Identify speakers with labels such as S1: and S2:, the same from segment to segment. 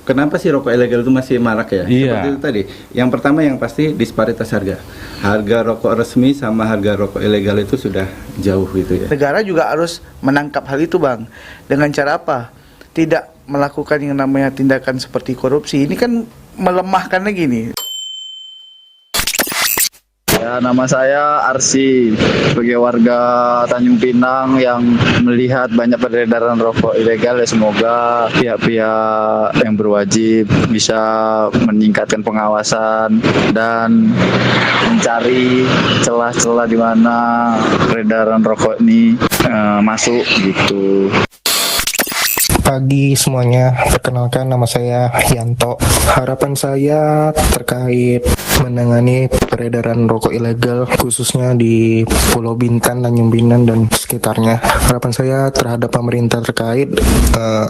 S1: kenapa sih rokok ilegal itu masih marak ya?
S2: Iya.
S1: Seperti itu tadi. Yang pertama yang pasti disparitas harga. Harga rokok resmi sama harga rokok ilegal itu sudah jauh gitu ya.
S3: Negara juga harus menangkap hal itu, Bang. Dengan cara apa? Tidak melakukan yang namanya tindakan seperti korupsi. Ini kan melemahkan lagi nih.
S4: Ya, nama saya Arsi, sebagai warga Tanjung Pinang yang melihat banyak peredaran rokok ilegal. Ya, semoga pihak-pihak yang berwajib bisa meningkatkan pengawasan dan mencari celah-celah di mana peredaran rokok ini masuk gitu.
S5: Pagi semuanya, perkenalkan nama saya Yanto. Harapan saya terkait menangani peredaran rokok ilegal khususnya di Pulau Bintan, Tanjung Pinang dan sekitarnya. Harapan saya terhadap pemerintah terkait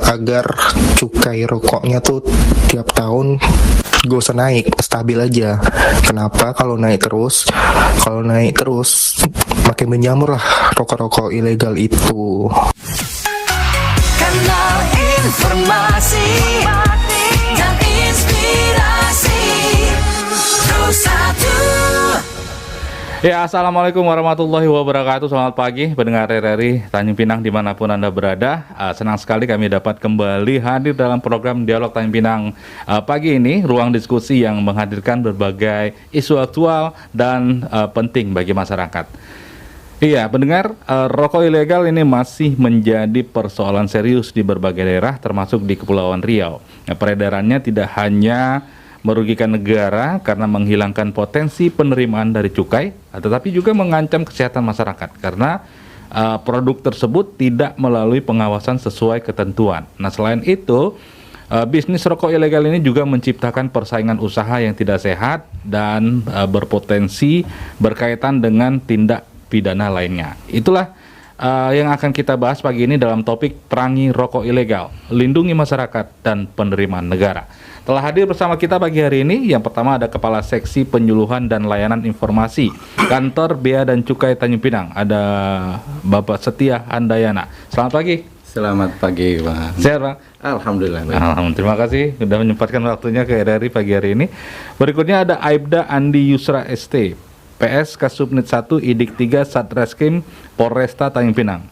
S5: agar cukai rokoknya tuh tiap tahun gak usah naik, stabil aja. Kenapa? Kalau naik terus makin menjamur lah rokok-rokok ilegal itu.
S6: Kanal informasi dan inspirasi Pro1.
S2: Ya, Assalamualaikum warahmatullahi wabarakatuh. Selamat pagi pendengar RRI Tanjung Pinang dimanapun Anda berada. Senang sekali kami dapat kembali hadir dalam program Dialog Tanjung Pinang pagi ini, ruang diskusi yang menghadirkan berbagai isu aktual dan penting bagi masyarakat. Iya, pendengar, rokok ilegal ini masih menjadi persoalan serius di berbagai daerah, termasuk di Kepulauan Riau. Peredarannya tidak hanya merugikan negara karena menghilangkan potensi penerimaan dari cukai, tetapi juga mengancam kesehatan masyarakat karena produk tersebut tidak melalui pengawasan sesuai ketentuan. Nah, selain itu, bisnis rokok ilegal ini juga menciptakan persaingan usaha yang tidak sehat dan berpotensi berkaitan dengan tindak pidana lainnya. Itulah yang akan kita bahas pagi ini dalam topik Perangi Rokok Ilegal, Lindungi Masyarakat dan Penerimaan Negara. Telah hadir bersama kita pagi hari ini, yang pertama ada Kepala Seksi Penyuluhan dan Layanan Informasi Kantor Bea dan Cukai Tanjung Pinang, ada Bapak Setia Handayana. Selamat pagi.
S1: Selamat pagi, Bang.
S2: Sehat, Bang?
S1: Alhamdulillah.
S2: Alhamdulillah, terima kasih sudah menyempatkan waktunya ke RRI pagi hari ini. Berikutnya ada Aibda Andi Yusra ST, PS Kasubnit 1 Idik 3 Satreskrim Polresta Tanjung Pinang.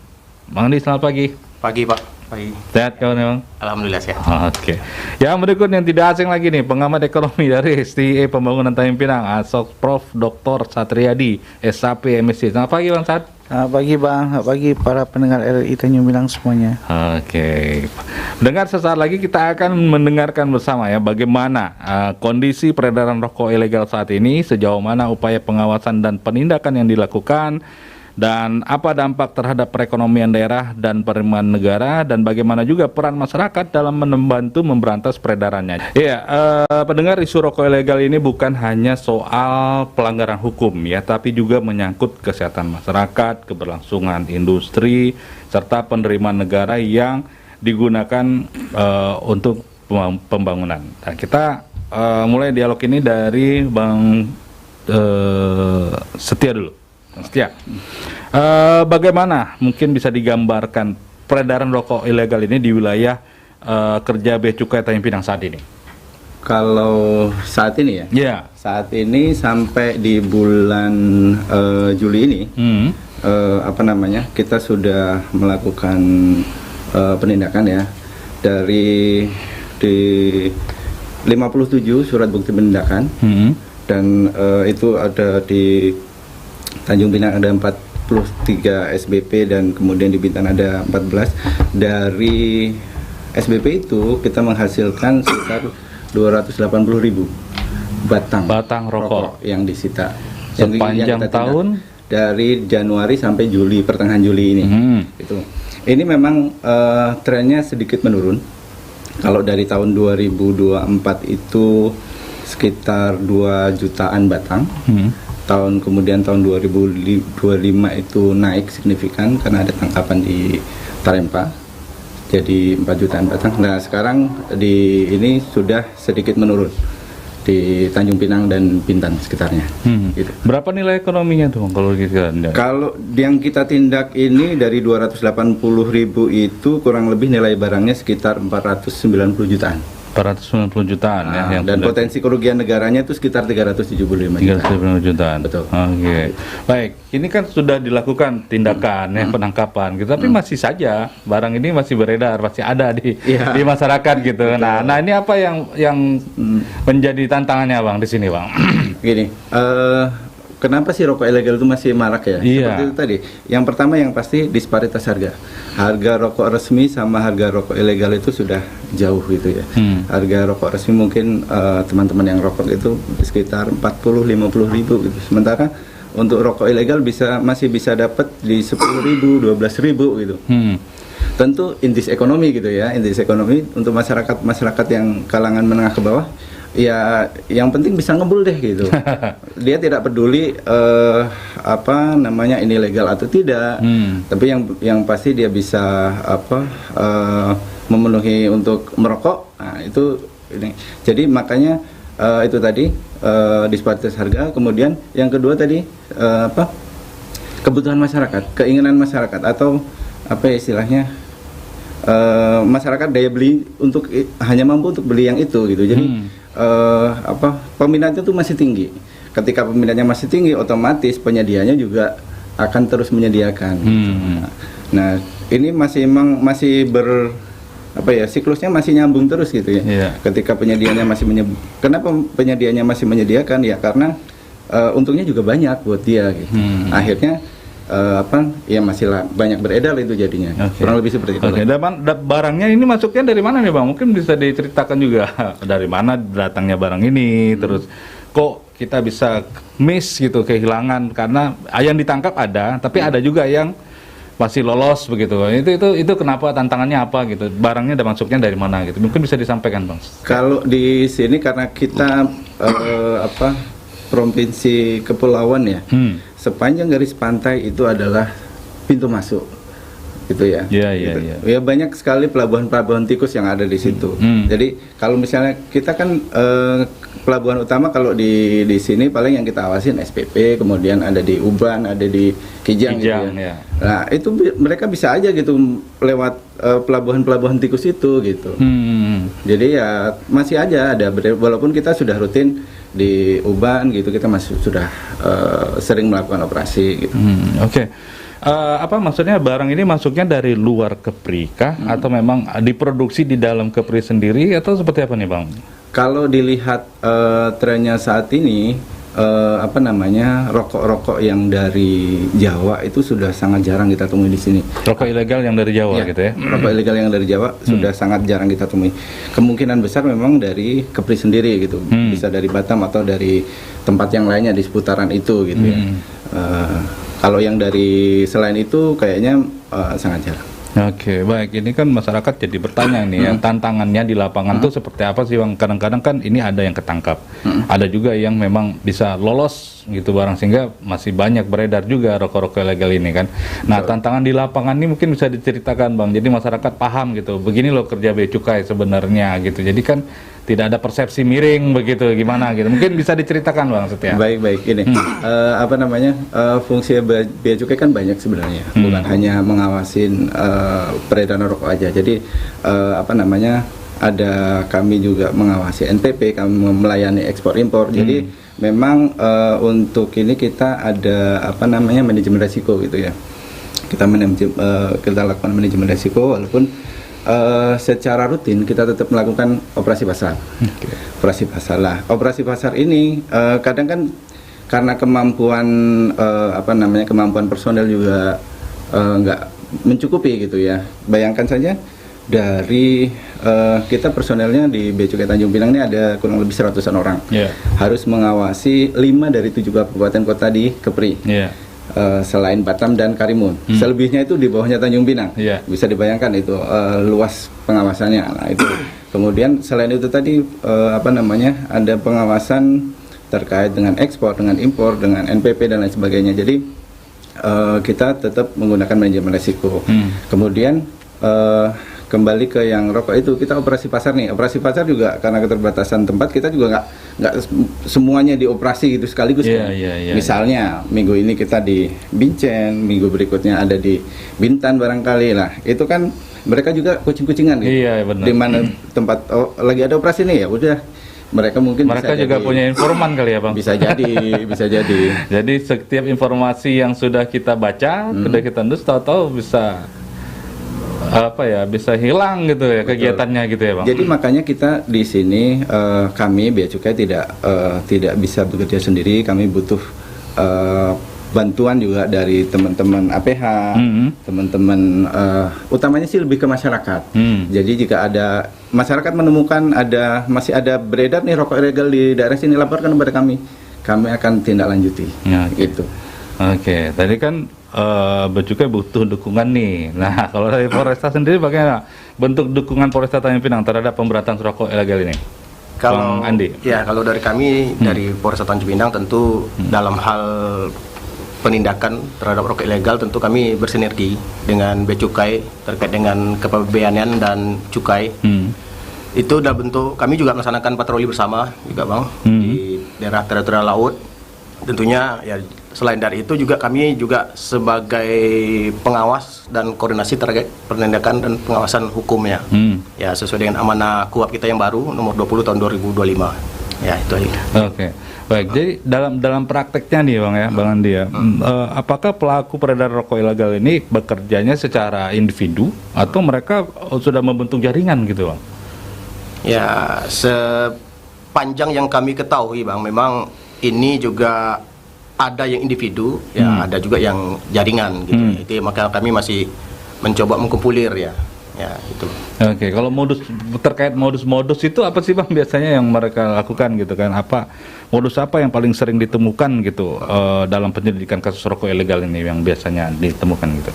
S2: Bang Andi, selamat pagi.
S7: Pagi, Pak. Pagi.
S2: Sehat kawan ya, Bang?
S7: Alhamdulillah sehat.
S2: Oke. Yang berikut yang tidak asing lagi nih, pengamat ekonomi dari STIE Pembangunan Tanjung Pinang, Asok Prof. Dr. Satriadi, SAP MSc. Selamat pagi, Bang Sat.
S3: Selamat pagi, Bang. Selamat pagi para pendengar RRI Tanjung Pinang semuanya.
S2: Oke. Dengar sesaat lagi kita akan mendengarkan bersama ya bagaimana kondisi peredaran rokok ilegal saat ini, sejauh mana upaya pengawasan dan penindakan yang dilakukan, dan apa dampak terhadap perekonomian daerah dan penerimaan negara, dan bagaimana juga peran masyarakat dalam membantu memberantas peredarannya. Iya, pendengar, isu rokok ilegal ini bukan hanya soal pelanggaran hukum ya, tapi juga menyangkut kesehatan masyarakat, keberlangsungan industri, serta penerimaan negara yang digunakan untuk pembangunan. Nah, kita mulai dialog ini dari Bang Setia dulu. Setia, bagaimana mungkin bisa digambarkan peredaran rokok ilegal ini di wilayah kerja Bea Cukai Tanjung Pinang saat ini?
S1: Kalau saat ini ya?
S2: Ya.
S1: Saat ini sampai di bulan Juli ini, kita sudah melakukan penindakan ya, dari di 57 surat bukti penindakan, dan itu ada di Tanjung Pinang ada 43 SBP dan kemudian di Bintan ada 14. Dari SBP itu kita menghasilkan sekitar 280.000 batang
S2: rokok
S1: yang disita
S2: sepanjang tahun
S1: dari Januari sampai Juli, pertengahan Juli ini. Itu. Ini memang trennya sedikit menurun. Kalau dari tahun 2024 itu sekitar 2 jutaan batang. Kemudian tahun 2025 itu naik signifikan karena ada tangkapan di Tarempa, jadi 4 jutaan batang. Nah, sekarang ini sudah sedikit menurun di Tanjung Pinang dan Bintan sekitarnya. Gitu.
S2: Berapa nilai ekonominya tuh kalau kita?
S1: Kalau yang kita tindak ini dari 280.000 itu kurang lebih nilai barangnya sekitar 490 jutaan.
S2: 490 jutaan ya yang
S1: Dan potensi kerugian negaranya itu sekitar 375 juta.
S2: 350 jutaan.
S1: Betul.
S2: Oke. Baik, ini kan sudah dilakukan tindakan ya penangkapan gitu, tapi masih saja barang ini masih beredar, masih ada di masyarakat gitu. Nah, ini apa yang menjadi tantangannya Bang di sini, Bang?
S1: Gini, kenapa sih rokok ilegal itu masih marak ya?
S2: Iya.
S1: Seperti itu tadi. Yang pertama yang pasti disparitas harga. Harga rokok resmi sama harga rokok ilegal itu sudah jauh gitu ya. Harga rokok resmi mungkin teman-teman yang rokok itu sekitar 40-50 ribu gitu. Sementara untuk rokok ilegal masih bisa dapat di 10 ribu, 12 ribu gitu. Tentu indeks ekonomi gitu ya. Indeks ekonomi untuk masyarakat yang kalangan menengah ke bawah, ya yang penting bisa ngebul deh gitu. Dia tidak peduli ini legal atau tidak, tapi yang pasti dia bisa memenuhi untuk merokok. Nah itu ini. Jadi makanya itu tadi disparitas harga. Kemudian yang kedua tadi kebutuhan masyarakat, keinginan masyarakat atau apa ya istilahnya, masyarakat daya beli hanya mampu untuk beli yang itu gitu. Jadi peminatnya itu masih tinggi. Ketika peminatnya masih tinggi, otomatis penyediaannya juga akan terus menyediakan. Nah, ini masih siklusnya masih nyambung terus gitu ya.
S2: Yeah.
S1: Ketika penyediaannya kenapa penyediaannya masih menyediakan ya karena untungnya juga banyak buat dia gitu. Akhirnya masih banyak beredar itu jadinya. Kurang lebih seperti itu.
S2: Barangnya ini masuknya dari mana nih Bang? Mungkin bisa diceritakan juga dari mana datangnya barang ini, terus kok kita bisa miss gitu, kehilangan karena yang ditangkap ada, tapi ada juga yang masih lolos begitu. Itu kenapa, tantangannya apa gitu? Barangnya ada masuknya dari mana gitu? Mungkin bisa disampaikan Bang.
S1: Kalau di sini karena kita provinsi kepulauan ya. Sepanjang garis pantai itu adalah pintu masuk, gitu ya.
S2: Iya.
S1: Ya banyak sekali pelabuhan tikus yang ada di situ. Jadi kalau misalnya kita kan pelabuhan utama kalau di sini paling yang kita awasin SPP, kemudian ada di Uban, ada di Kijang gitu ya. Nah itu mereka bisa aja gitu lewat pelabuhan tikus itu gitu. Jadi ya masih aja ada, walaupun kita sudah rutin di Uban gitu, kita masih sudah sering melakukan operasi gitu.
S2: Oke. Maksudnya barang ini masuknya dari luar Kepri kah atau memang diproduksi di dalam Kepri sendiri atau seperti apa nih Bang?
S1: Kalau dilihat trennya saat ini rokok-rokok yang dari Jawa itu sudah sangat jarang kita temui di sini.
S2: Rokok ilegal yang dari Jawa gitu ya?
S1: Rokok ilegal yang dari Jawa sudah sangat jarang kita temui. Kemungkinan besar memang dari Kepri sendiri gitu, bisa dari Batam atau dari tempat yang lainnya di seputaran itu gitu ya. Kalau yang dari selain itu kayaknya sangat jarang.
S2: Oke, baik. Ini kan masyarakat jadi bertanya nih, yang tantangannya di lapangan tuh seperti apa sih Bang? Kadang-kadang kan ini ada yang ketangkap, ada juga yang memang bisa lolos gitu barang, sehingga masih banyak beredar juga rokok-rokok ilegal ini kan. Nah, tantangan di lapangan ini mungkin bisa diceritakan Bang, jadi masyarakat paham gitu, begini loh kerja bea cukai sebenarnya gitu. Jadi kan tidak ada persepsi miring begitu, gimana gitu. Mungkin bisa diceritakan Bang Setia.
S1: Baik ini fungsi bea cukai kan banyak sebenarnya, bukan hanya mengawasin peredaran rokok aja. Jadi ada kami juga mengawasi NPP, kami melayani ekspor impor. Jadi memang untuk ini kita ada manajemen resiko gitu ya. Kita lakukan manajemen resiko, walaupun secara rutin kita tetap melakukan operasi pasar. Operasi pasar lah. Operasi pasar ini kadang kan karena kemampuan kemampuan personel juga nggak mencukupi gitu ya. Bayangkan saja dari kita personelnya di Bea Cukai Tanjung Pinang ini ada kurang lebih 100-an orang. Harus mengawasi 5 dari 7 kabupaten kota di Kepri. Selain Batam dan Karimun, selebihnya itu di bawahnya Tanjung Pinang. Bisa dibayangkan itu luas pengawasannya. Nah itu. Kemudian selain itu tadi ada pengawasan terkait dengan ekspor, dengan impor, dengan NPP dan lain sebagainya. Jadi kita tetap menggunakan manajemen resiko. Kemudian kembali ke yang rokok itu, kita operasi pasar nih. Operasi pasar juga karena keterbatasan tempat, kita juga nggak semuanya dioperasi gitu sekaligus. Misalnya minggu ini kita di Bincen, minggu berikutnya ada di Bintan barangkali lah. Itu kan mereka juga kucing-kucingan gitu.
S2: Iya, benar.
S1: Di mana tempat lagi ada operasi nih ya udah mereka mungkin
S2: Mereka
S1: bisa
S2: juga
S1: jadi,
S2: punya informan kali ya Bang?
S1: bisa jadi bisa jadi.
S2: Jadi setiap informasi yang sudah kita baca, sudah kita endus, tahu-tahu bisa bisa hilang gitu ya. Betul. Kegiatannya gitu ya Bang.
S1: Jadi makanya kita di sini kami Bea Cukai tidak bisa bekerja sendiri, kami butuh bantuan juga dari teman-teman APH, teman-teman utamanya sih lebih ke masyarakat. Jadi jika ada masyarakat menemukan masih ada beredar nih rokok ilegal di daerah sini, laporkan kepada kami akan tindak lanjuti.
S2: Ya,
S1: gitu.
S2: Oke, tadi kan Bea Cukai butuh dukungan nih. Nah, kalau dari Polresta sendiri bagaimana bentuk dukungan Polresta Tanjung Pinang terhadap pemberantasan rokok ilegal ini?
S7: Kalau
S2: Bang Andi.
S7: Ya, kalau dari kami dari Polresta Tanjung Pinang tentu dalam hal penindakan terhadap rokok ilegal tentu kami bersinergi dengan Bea Cukai terkait dengan kepabeanan dan cukai. Itu udah bentuk kami juga melaksanakan patroli bersama juga Bang di daerah teritorial laut. Tentunya ya selain dari itu juga kami juga sebagai pengawas dan koordinasi terkait penindakan dan pengawasan hukumnya. Ya sesuai dengan amanah KUHP kita yang baru nomor 20 tahun 2025. Ya itu aja.
S2: Oke. Baik, jadi dalam prakteknya nih Bang ya, Bang Andi ya, apakah pelaku peredaran rokok ilegal ini bekerjanya secara individu atau mereka sudah membentuk jaringan gitu Bang?
S7: Ya, sepanjang yang kami ketahui Bang, memang ini juga ada yang individu, ya ada juga yang jaringan gitu. Itu maka kami masih mencoba mengkumpulir ya. Ya, itu.
S2: Oke, kalau terkait modus-modus itu apa sih Bang biasanya yang mereka lakukan gitu kan? Modus apa yang paling sering ditemukan gitu dalam penyelidikan kasus rokok ilegal ini yang biasanya ditemukan gitu?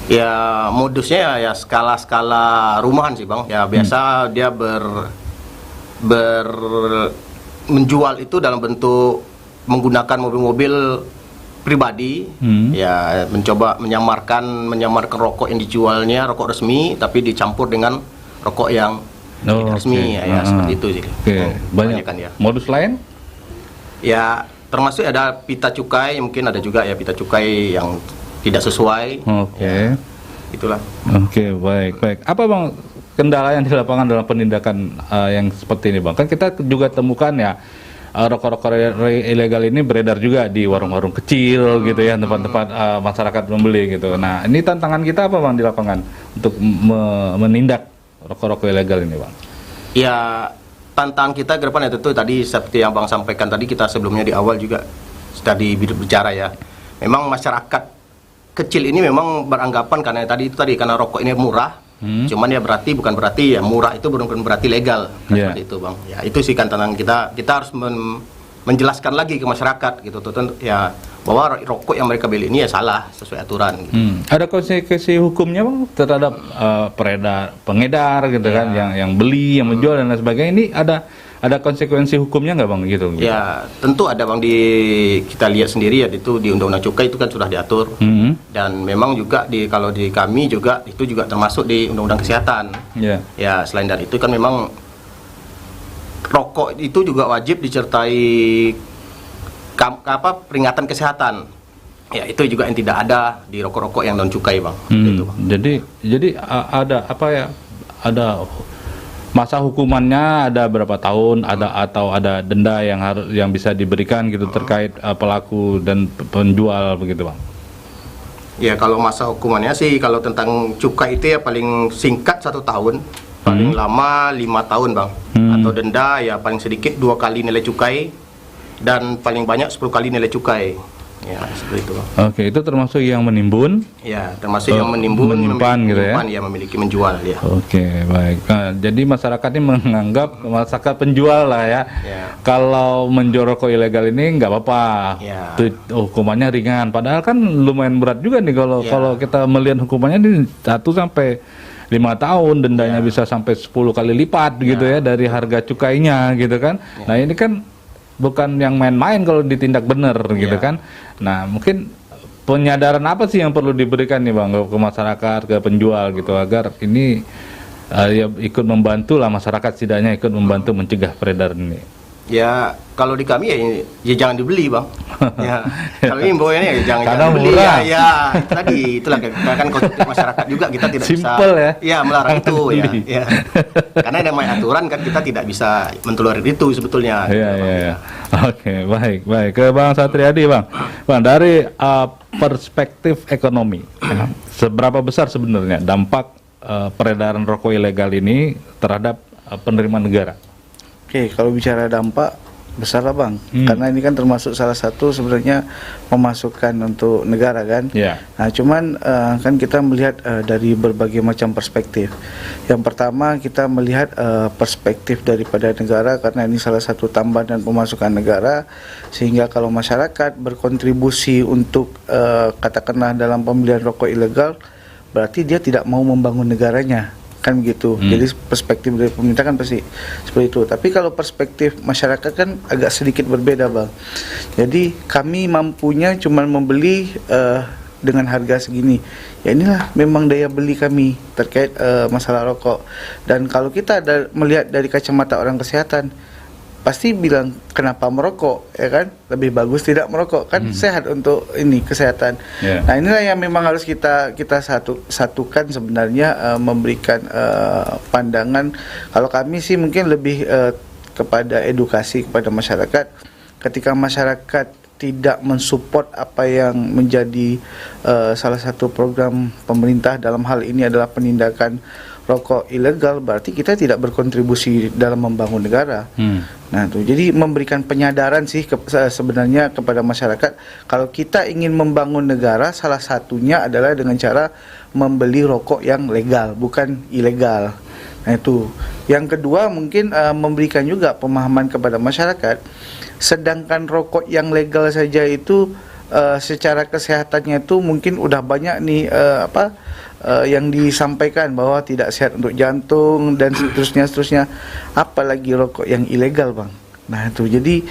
S7: Ya, modusnya ya skala-skala rumahan sih Bang. Ya biasa dia menjual itu dalam bentuk menggunakan mobil-mobil pribadi, ya mencoba menyamarkan rokok yang dijualnya rokok resmi tapi dicampur dengan rokok yang tidak resmi, ya seperti itu sih.
S2: Banyak
S7: kan ya.
S2: Modus lain?
S7: Ya termasuk ada pita cukai, mungkin ada juga ya pita cukai yang tidak sesuai. Ya, itulah.
S2: Baik. Apa Bang kendala yang di lapangan dalam penindakan yang seperti ini Bang? Kan kita juga temukan ya rokok-rokok ilegal ini beredar juga di warung-warung kecil gitu ya, tempat-tempat masyarakat membeli gitu. Nah, ini tantangan kita apa Bang di lapangan untuk menindak rokok-rokok ilegal ini Bang?
S7: Ya, tantangan kita ke depan itu tadi seperti yang Bang sampaikan tadi, kita sebelumnya di awal juga sudah berbicara ya. Memang masyarakat kecil ini memang beranggapan karena karena rokok ini murah. Cuman ya bukan berarti ya murah itu bukan berarti legal seperti itu Bang. Ya itu sih kan tantangan kita harus menjelaskan lagi ke masyarakat gitu ya bahwa rokok yang mereka beli ini ya salah sesuai aturan gitu.
S2: Ada konsekuensi hukumnya Bang terhadap pengedar gitu kan yang beli, yang menjual dan lain sebagainya, ini ada konsekuensi hukumnya nggak Bang gitu?
S7: Ya tentu ada Bang, kita lihat sendiri ya itu di Undang-Undang Cukai itu kan sudah diatur. Dan memang juga kalau di kami juga itu juga termasuk di Undang-Undang Kesehatan. Ya selain dari itu kan memang rokok itu juga wajib disertai peringatan kesehatan. Ya itu juga yang tidak ada di rokok-rokok yang non cukai Bang. Gitu, Bang.
S2: Jadi ada masa hukumannya ada berapa tahun, atau ada denda yang bisa diberikan gitu terkait pelaku dan penjual begitu Bang?
S7: Ya kalau masa hukumannya sih kalau tentang cukai itu ya paling singkat 1 tahun, paling lama 5 tahun Bang. Atau denda ya paling sedikit 2 kali nilai cukai dan paling banyak 10 kali nilai cukai. Ya seperti itu Bang.
S2: Oke, itu termasuk yang menimbun?
S7: Ya termasuk yang menimbun,
S2: menyimpan gitu ya?
S7: Ya memiliki menjual ya.
S2: Oke, baik. Nah, jadi masyarakat ini menganggap masyarakat penjual lah ya. Kalau menjual rokok ilegal ini nggak apa-apa, hukumannya ringan. Padahal kan lumayan berat juga nih kalau kita melihat hukumannya di 1 sampai 5 tahun, dendanya bisa sampai 10 kali lipat gitu ya dari harga cukainya gitu kan. Nah ini kan bukan yang main-main kalau ditindak benar gitu kan. Nah mungkin penyadaran apa sih yang perlu diberikan nih Bang ke masyarakat, ke penjual gitu agar ini ya ikut membantu lah, masyarakat setidaknya ikut membantu mencegah peredaran ini.
S7: Ya kalau di kami ya jangan dibeli bang. Ya kalau himbauannya ya jangan
S2: Karena
S7: dibeli.
S2: murah.
S7: Ya tadi itulah kan konsumtif masyarakat juga kita tidak
S2: Simple
S7: bisa.
S2: ya.
S7: Ya melarang itu ya.
S2: Dibeli.
S7: Ya. Karena ada namanya aturan kan kita tidak bisa mentolerir itu sebetulnya.
S2: Iya. Oke, baik. Ke Bang Satriadi, Bang. Bang, dari perspektif ekonomi, seberapa besar sebenarnya dampak peredaran rokok ilegal ini terhadap penerimaan negara?
S3: Oke, kalau bicara dampak besar lah bang, karena ini kan termasuk salah satu sebenarnya pemasukan untuk negara kan.
S2: Iya.
S3: Nah cuman kan kita melihat dari berbagai macam perspektif. Yang pertama kita melihat perspektif daripada negara karena ini salah satu tambahan dan pemasukan negara, sehingga kalau masyarakat berkontribusi untuk katakanlah dalam pembelian rokok ilegal, berarti dia tidak mau membangun negaranya. Kan gitu. Jadi perspektif dari pemerintah kan pasti seperti itu. Tapi kalau perspektif masyarakat kan agak sedikit berbeda bang. Jadi kami mampunya cuma membeli dengan harga segini. Ya inilah memang daya beli kami terkait masalah rokok. Dan kalau kita melihat dari kacamata orang kesehatan, pasti bilang kenapa merokok, ya kan? Lebih bagus tidak merokok, kan sehat untuk ini kesehatan.
S2: Yeah.
S3: Nah inilah yang memang harus kita satukan sebenarnya, memberikan pandangan. Kalau kami sih mungkin lebih kepada edukasi kepada masyarakat. Ketika masyarakat tidak mensupport apa yang menjadi salah satu program pemerintah dalam hal ini adalah penindakan rokok ilegal, berarti kita tidak berkontribusi dalam membangun negara. Nah, tuh jadi memberikan penyadaran sih sebenarnya kepada masyarakat kalau kita ingin membangun negara, salah satunya adalah dengan cara membeli rokok yang legal, bukan ilegal. Nah, itu. Yang kedua mungkin memberikan juga pemahaman kepada masyarakat, sedangkan rokok yang legal saja itu secara kesehatannya itu mungkin udah banyak nih yang disampaikan bahwa tidak sehat untuk jantung dan seterusnya, apalagi rokok yang ilegal bang. Nah itu jadi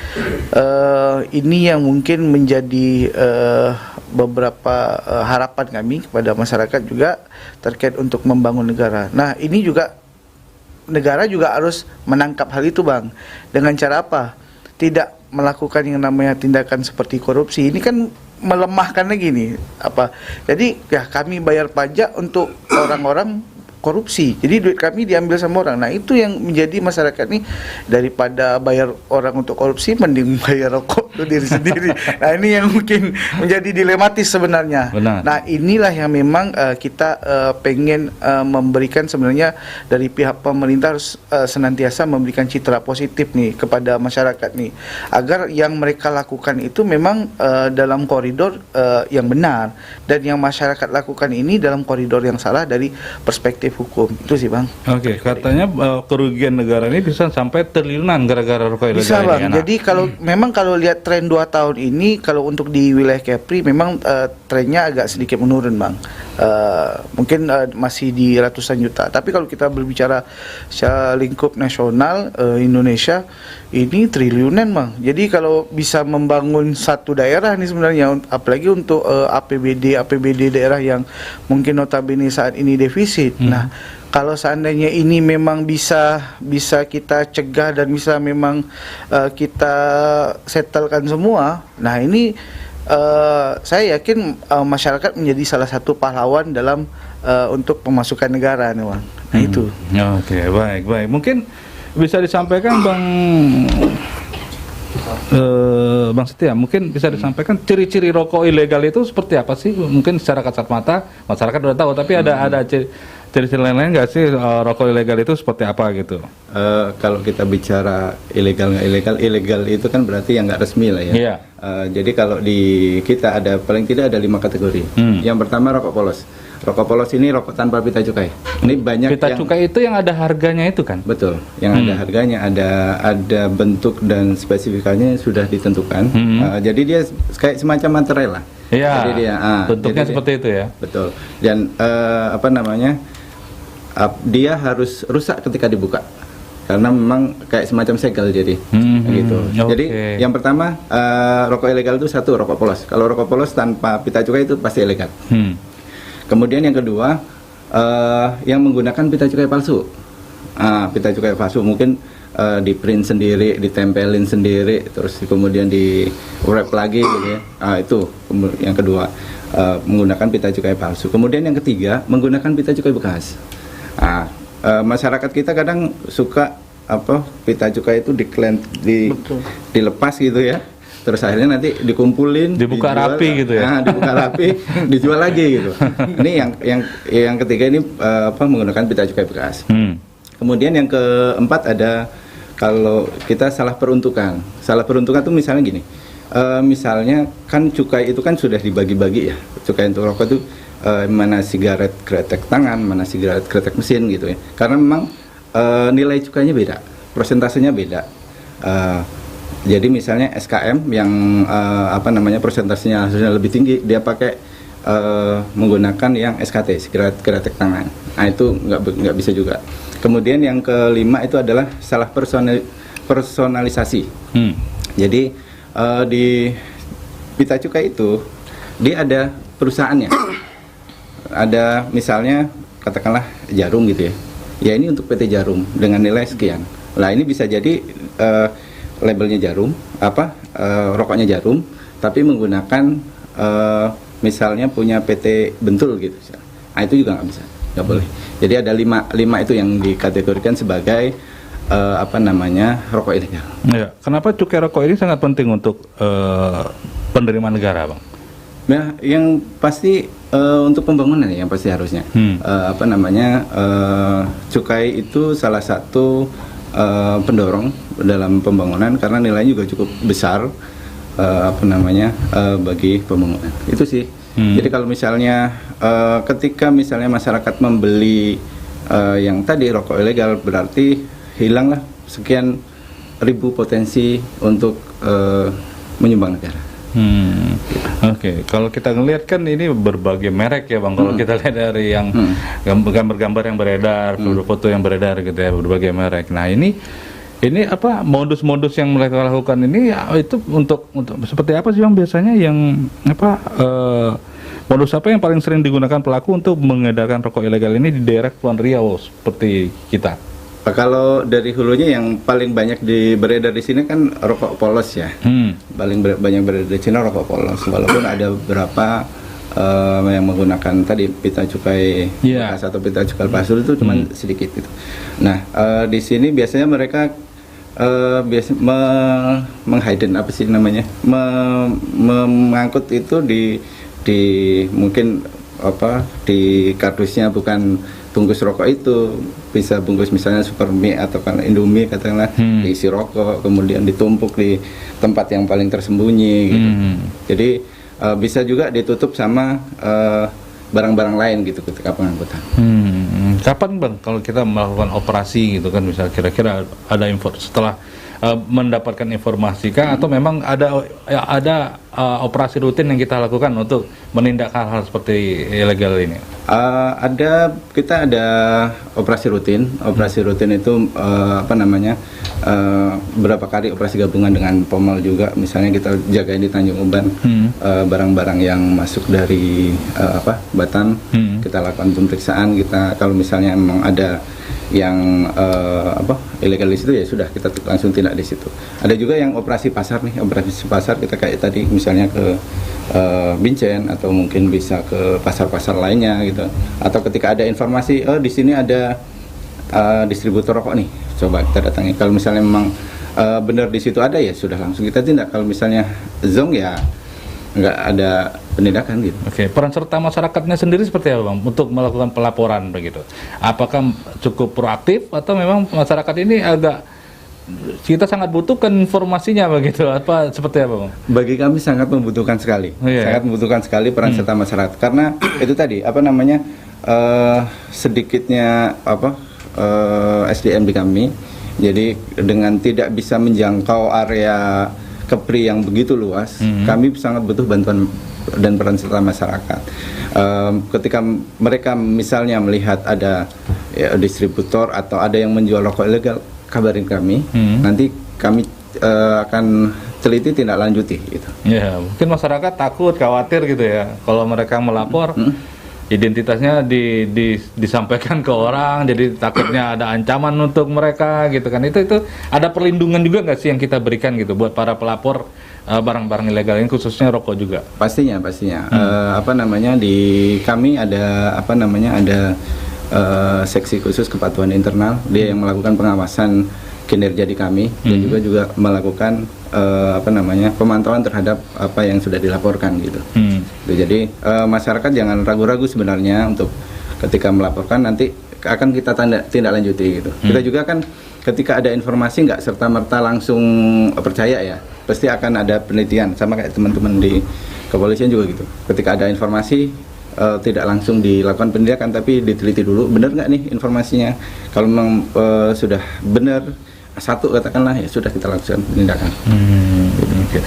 S3: ini yang mungkin menjadi beberapa harapan kami kepada masyarakat juga terkait untuk membangun negara. Nah ini juga negara juga harus menangkap hal itu bang. Dengan cara apa? Tidak melakukan yang namanya tindakan seperti korupsi. Ini kan melemahkan lagi nih jadi ya kami bayar pajak untuk orang-orang korupsi, jadi duit kami diambil sama orang. Nah itu yang menjadi masyarakat nih, daripada bayar orang untuk korupsi mending bayar rokok untuk diri sendiri. Nah ini yang mungkin menjadi dilematis sebenarnya.
S2: Benar.
S3: Nah inilah yang memang kita pengen memberikan sebenarnya dari pihak pemerintah harus senantiasa memberikan citra positif nih kepada masyarakat nih, agar yang mereka lakukan itu memang dalam koridor yang benar, dan yang masyarakat lakukan ini dalam koridor yang salah dari perspektif hukum. Itu sih bang.
S2: Oke, katanya kerugian negara ini bisa sampai triliunan gara-gara rokok ilegal.
S3: Bisa bang.
S2: Ini. Nah.
S3: Jadi kalau memang kalau lihat tren 2 tahun ini, kalau untuk di wilayah Kepri memang trennya agak sedikit menurun bang. Mungkin masih di ratusan juta. Tapi kalau kita berbicara secara lingkup nasional, Indonesia ini triliunan bang. Jadi kalau bisa membangun satu daerah nih sebenarnya, apalagi untuk APBD daerah yang mungkin notabene saat ini defisit. Nah, kalau seandainya ini memang bisa kita cegah dan bisa memang kita settlekan semua, nah ini saya yakin masyarakat menjadi salah satu pahlawan dalam untuk pemasukan negara nih bang. Nah itu.
S2: Oke, baik. Mungkin bisa disampaikan Bang Setia, mungkin bisa disampaikan ciri-ciri rokok ilegal itu seperti apa sih? Mungkin secara kasat mata masyarakat udah tahu, tapi ada ciri-ciri lain-lain nggak sih rokok ilegal itu seperti apa gitu?
S1: Kalau kita bicara ilegal nggak ilegal itu kan berarti yang nggak resmi lah ya.
S2: Iya.
S1: Jadi kalau di kita ada paling tidak ada 5 kategori. Yang pertama rokok polos. Rokok polos ini rokok tanpa pita cukai. Ini banyak
S2: pita cukai itu yang ada harganya itu kan?
S1: Betul, yang ada harganya, ada bentuk dan spesifikasinya sudah ditentukan. Jadi dia kayak semacam materai lah.
S2: Iya.
S1: Jadi dia
S2: bentuknya seperti itu ya.
S1: Betul. Dan dia harus rusak ketika dibuka. Karena memang kayak semacam segel jadi gitu. Jadi yang pertama rokok ilegal itu satu rokok polos. Kalau rokok polos tanpa pita cukai itu pasti ilegal. Kemudian yang kedua yang menggunakan pita cukai palsu. Pita cukai palsu mungkin di print sendiri, ditempelin sendiri, terus kemudian di wrap lagi gitu ya. Itu yang kedua, menggunakan pita cukai palsu. Kemudian yang ketiga, menggunakan pita cukai bekas. Masyarakat kita kadang suka pita cukai itu dilepas gitu ya. Terus akhirnya nanti dikumpulin,
S2: dibuka
S1: dijual,
S2: rapi gitu ya.
S1: dibuka rapi, dijual lagi gitu. Ini yang ketiga ini menggunakan pita cukai bekas. Kemudian yang keempat ada kalau kita salah peruntukan. Salah peruntukan tuh misalnya gini. Misalnya kan cukai itu kan sudah dibagi-bagi ya. Cukai untuk rokok itu mana sigaret kretek tangan, mana sigaret kretek mesin gitu ya. Karena memang nilai cukainya beda, persentasenya beda. Jadi misalnya SKM yang persentasenya harusnya lebih tinggi, dia pakai menggunakan yang SKT, sigaret kretek tangan. Nah itu nggak bisa juga. Kemudian yang kelima itu adalah salah personalisasi. Jadi di pita cukai itu dia ada perusahaannya. Ada misalnya katakanlah Jarum gitu ya. Ya ini untuk PT Jarum dengan nilai sekian. Nah ini bisa jadi labelnya Jarum, rokoknya Jarum, tapi menggunakan misalnya punya PT Bentul gitu. Nah itu juga nggak bisa, nggak boleh. Jadi ada lima itu yang dikategorikan sebagai rokok ilegal.
S2: Ya, kenapa cukai rokok ini sangat penting untuk penerimaan negara, Bang?
S1: Nah, yang pasti untuk pembangunan ya, yang pasti harusnya. Cukai itu salah satu pendorong dalam pembangunan karena nilainya juga cukup besar bagi pembangunan. Itu sih. Jadi kalau misalnya ketika misalnya masyarakat membeli yang tadi rokok ilegal, berarti hilanglah sekian ribu potensi untuk menyumbang negara.
S2: Oke. Kalau kita ngelihat kan ini berbagai merek ya Bang. Kalau kita lihat dari yang gambar-gambar yang beredar, foto-foto yang beredar gitu ya, berbagai merek. Nah ini modus-modus yang mereka lakukan ini itu untuk seperti apa sih Bang biasanya yang modus apa yang paling sering digunakan pelaku untuk mengedarkan rokok ilegal ini di daerah Kepulauan Riau seperti kita?
S1: Kalau dari hulunya yang paling banyak beredar di sini kan rokok polos ya. Paling banyak beredar di sini rokok polos. Walaupun ada beberapa yang menggunakan tadi pita cukai bekas atau pita cukai palsu itu cuma sedikit gitu. Nah di sini biasanya mereka menghidden mengangkut itu di mungkin di kardusnya bukan bungkus rokok itu, bisa bungkus misalnya Supermie atau kan Indomie katakanlah, diisi rokok kemudian ditumpuk di tempat yang paling tersembunyi gitu. Jadi bisa juga ditutup sama barang-barang lain gitu ketika pengangkutan.
S2: Kapan Bang kalau kita melakukan operasi gitu kan, misal kira-kira ada info setelah mendapatkan informasi kah atau memang ada operasi rutin yang kita lakukan untuk menindak hal-hal seperti ilegal ini?
S1: Kita ada operasi rutin. Operasi rutin itu berapa kali operasi gabungan dengan Pomel juga. Misalnya kita jagain di Tanjung Uban barang-barang yang masuk dari Batam, kita lakukan pemeriksaan. Kita kalau misalnya memang ada yang ilegal di situ ya sudah kita langsung tindak di situ. Ada juga yang operasi pasar nih, operasi pasar kita kayak tadi misalnya ke Bincen atau mungkin bisa ke pasar-pasar lainnya gitu. Atau ketika ada informasi di sini ada distributor rokok nih, coba kita datangi. Kalau misalnya memang benar di situ ada ya sudah langsung kita tindak. Kalau misalnya zonk ya nggak ada penindakan gitu.
S2: Oke, peran serta masyarakatnya sendiri seperti apa Bang untuk melakukan pelaporan begitu? Apakah cukup proaktif atau memang masyarakat ini agak kita sangat butuhkan informasinya begitu? Apa seperti apa Bang?
S1: Bagi kami sangat membutuhkan sekali, sangat membutuhkan sekali peran serta masyarakat karena itu tadi sedikitnya SDM di kami. Jadi dengan tidak bisa menjangkau area Kepri yang begitu luas, kami sangat butuh bantuan dan peran serta masyarakat. Ketika mereka misalnya melihat ada distributor atau ada yang menjual rokok ilegal, kabarin kami. Nanti kami akan teliti tindak lanjuti gitu.
S2: Ya, mungkin masyarakat takut, khawatir gitu ya. Kalau mereka melapor, identitasnya disampaikan ke orang, jadi takutnya ada ancaman untuk mereka gitu kan. Itu ada perlindungan juga nggak sih yang kita berikan gitu buat para pelapor barang-barang ilegal ini, khususnya rokok juga?
S1: Pastinya. Di kami ada seksi khusus kepatuhan internal, dia yang melakukan pengawasan kinerja di kami dan juga melakukan pemantauan terhadap apa yang sudah dilaporkan gitu. Jadi masyarakat jangan ragu-ragu sebenarnya untuk ketika melaporkan, nanti akan kita tindak lanjuti gitu. Kita juga kan ketika ada informasi nggak serta-merta langsung percaya ya, pasti akan ada penelitian, sama kayak teman-teman di kepolisian juga gitu. Ketika ada informasi tidak langsung dilakukan penindakan, tapi diteliti dulu benar nggak nih informasinya. Kalau memang sudah benar satu katakanlah, ya sudah kita lakukan penindakan.
S2: Okay.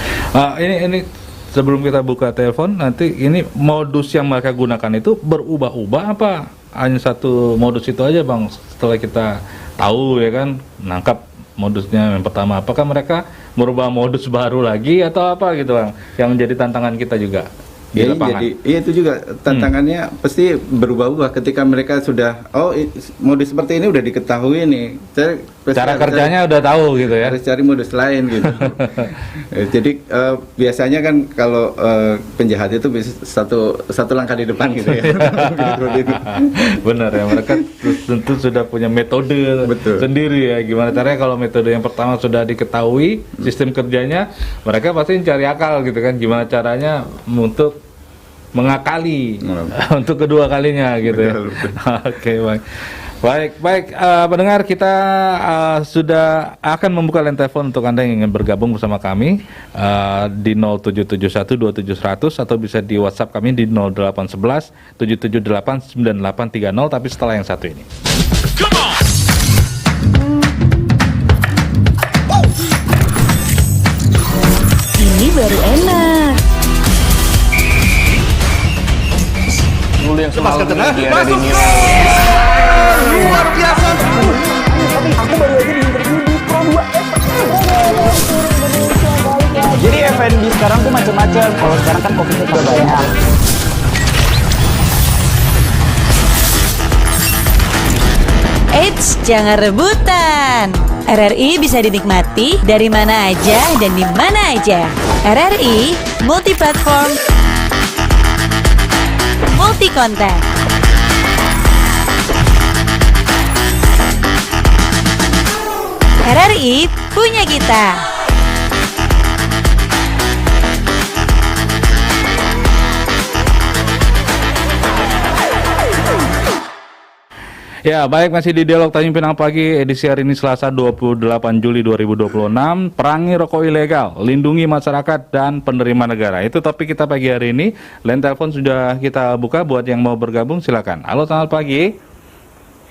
S2: Ini sebelum kita buka telepon, nanti ini modus yang mereka gunakan itu berubah-ubah apa hanya satu modus itu aja Bang? Setelah kita tahu ya kan, nangkap modusnya yang pertama, apakah mereka merubah modus baru lagi atau apa gitu Bang? Yang menjadi tantangan kita juga di lapangan.
S1: Itu juga tantangannya pasti berubah-ubah ketika mereka sudah modus seperti ini udah diketahui nih.
S2: Cara kerjanya udah tahu gitu ya.
S1: Harus cari modus lain gitu. Jadi biasanya kan kalau penjahat itu bisa satu langkah di depan gitu ya.
S2: Benar ya, mereka tentu sudah punya metode sendiri ya. Gimana caranya kalau metode yang pertama sudah diketahui sistem kerjanya, mereka pasti mencari akal gitu kan. Gimana caranya untuk mengakali untuk kedua kalinya gitu ya. Oke, baik. Pendengar, kita sudah akan membuka line telepon untuk Anda yang ingin bergabung bersama kami di 07712700 atau bisa di WhatsApp kami di 0811 778 9830, tapi setelah yang satu ini.
S6: Ini baru enak.
S8: Dulu yang selalu
S6: Luar biasa. Aku baru aja di interview di Pro 2.
S8: Jadi F&B sekarang tuh macam-macam. Kalau sekarang kan kopinya juga banyak.
S9: Eits, jangan rebutan. RRI bisa dinikmati dari mana aja dan di mana aja. RRI multiplatform, multi konten. RRI punya kita.
S2: Ya, baik, masih di Dialog Tanjung Pinang Pagi edisi hari ini Selasa 28 Juli 2026. Perangi rokok ilegal, lindungi masyarakat dan penerima negara. Itu topik kita pagi hari ini. Line telepon sudah kita buka buat yang mau bergabung, silakan. Halo, selamat pagi.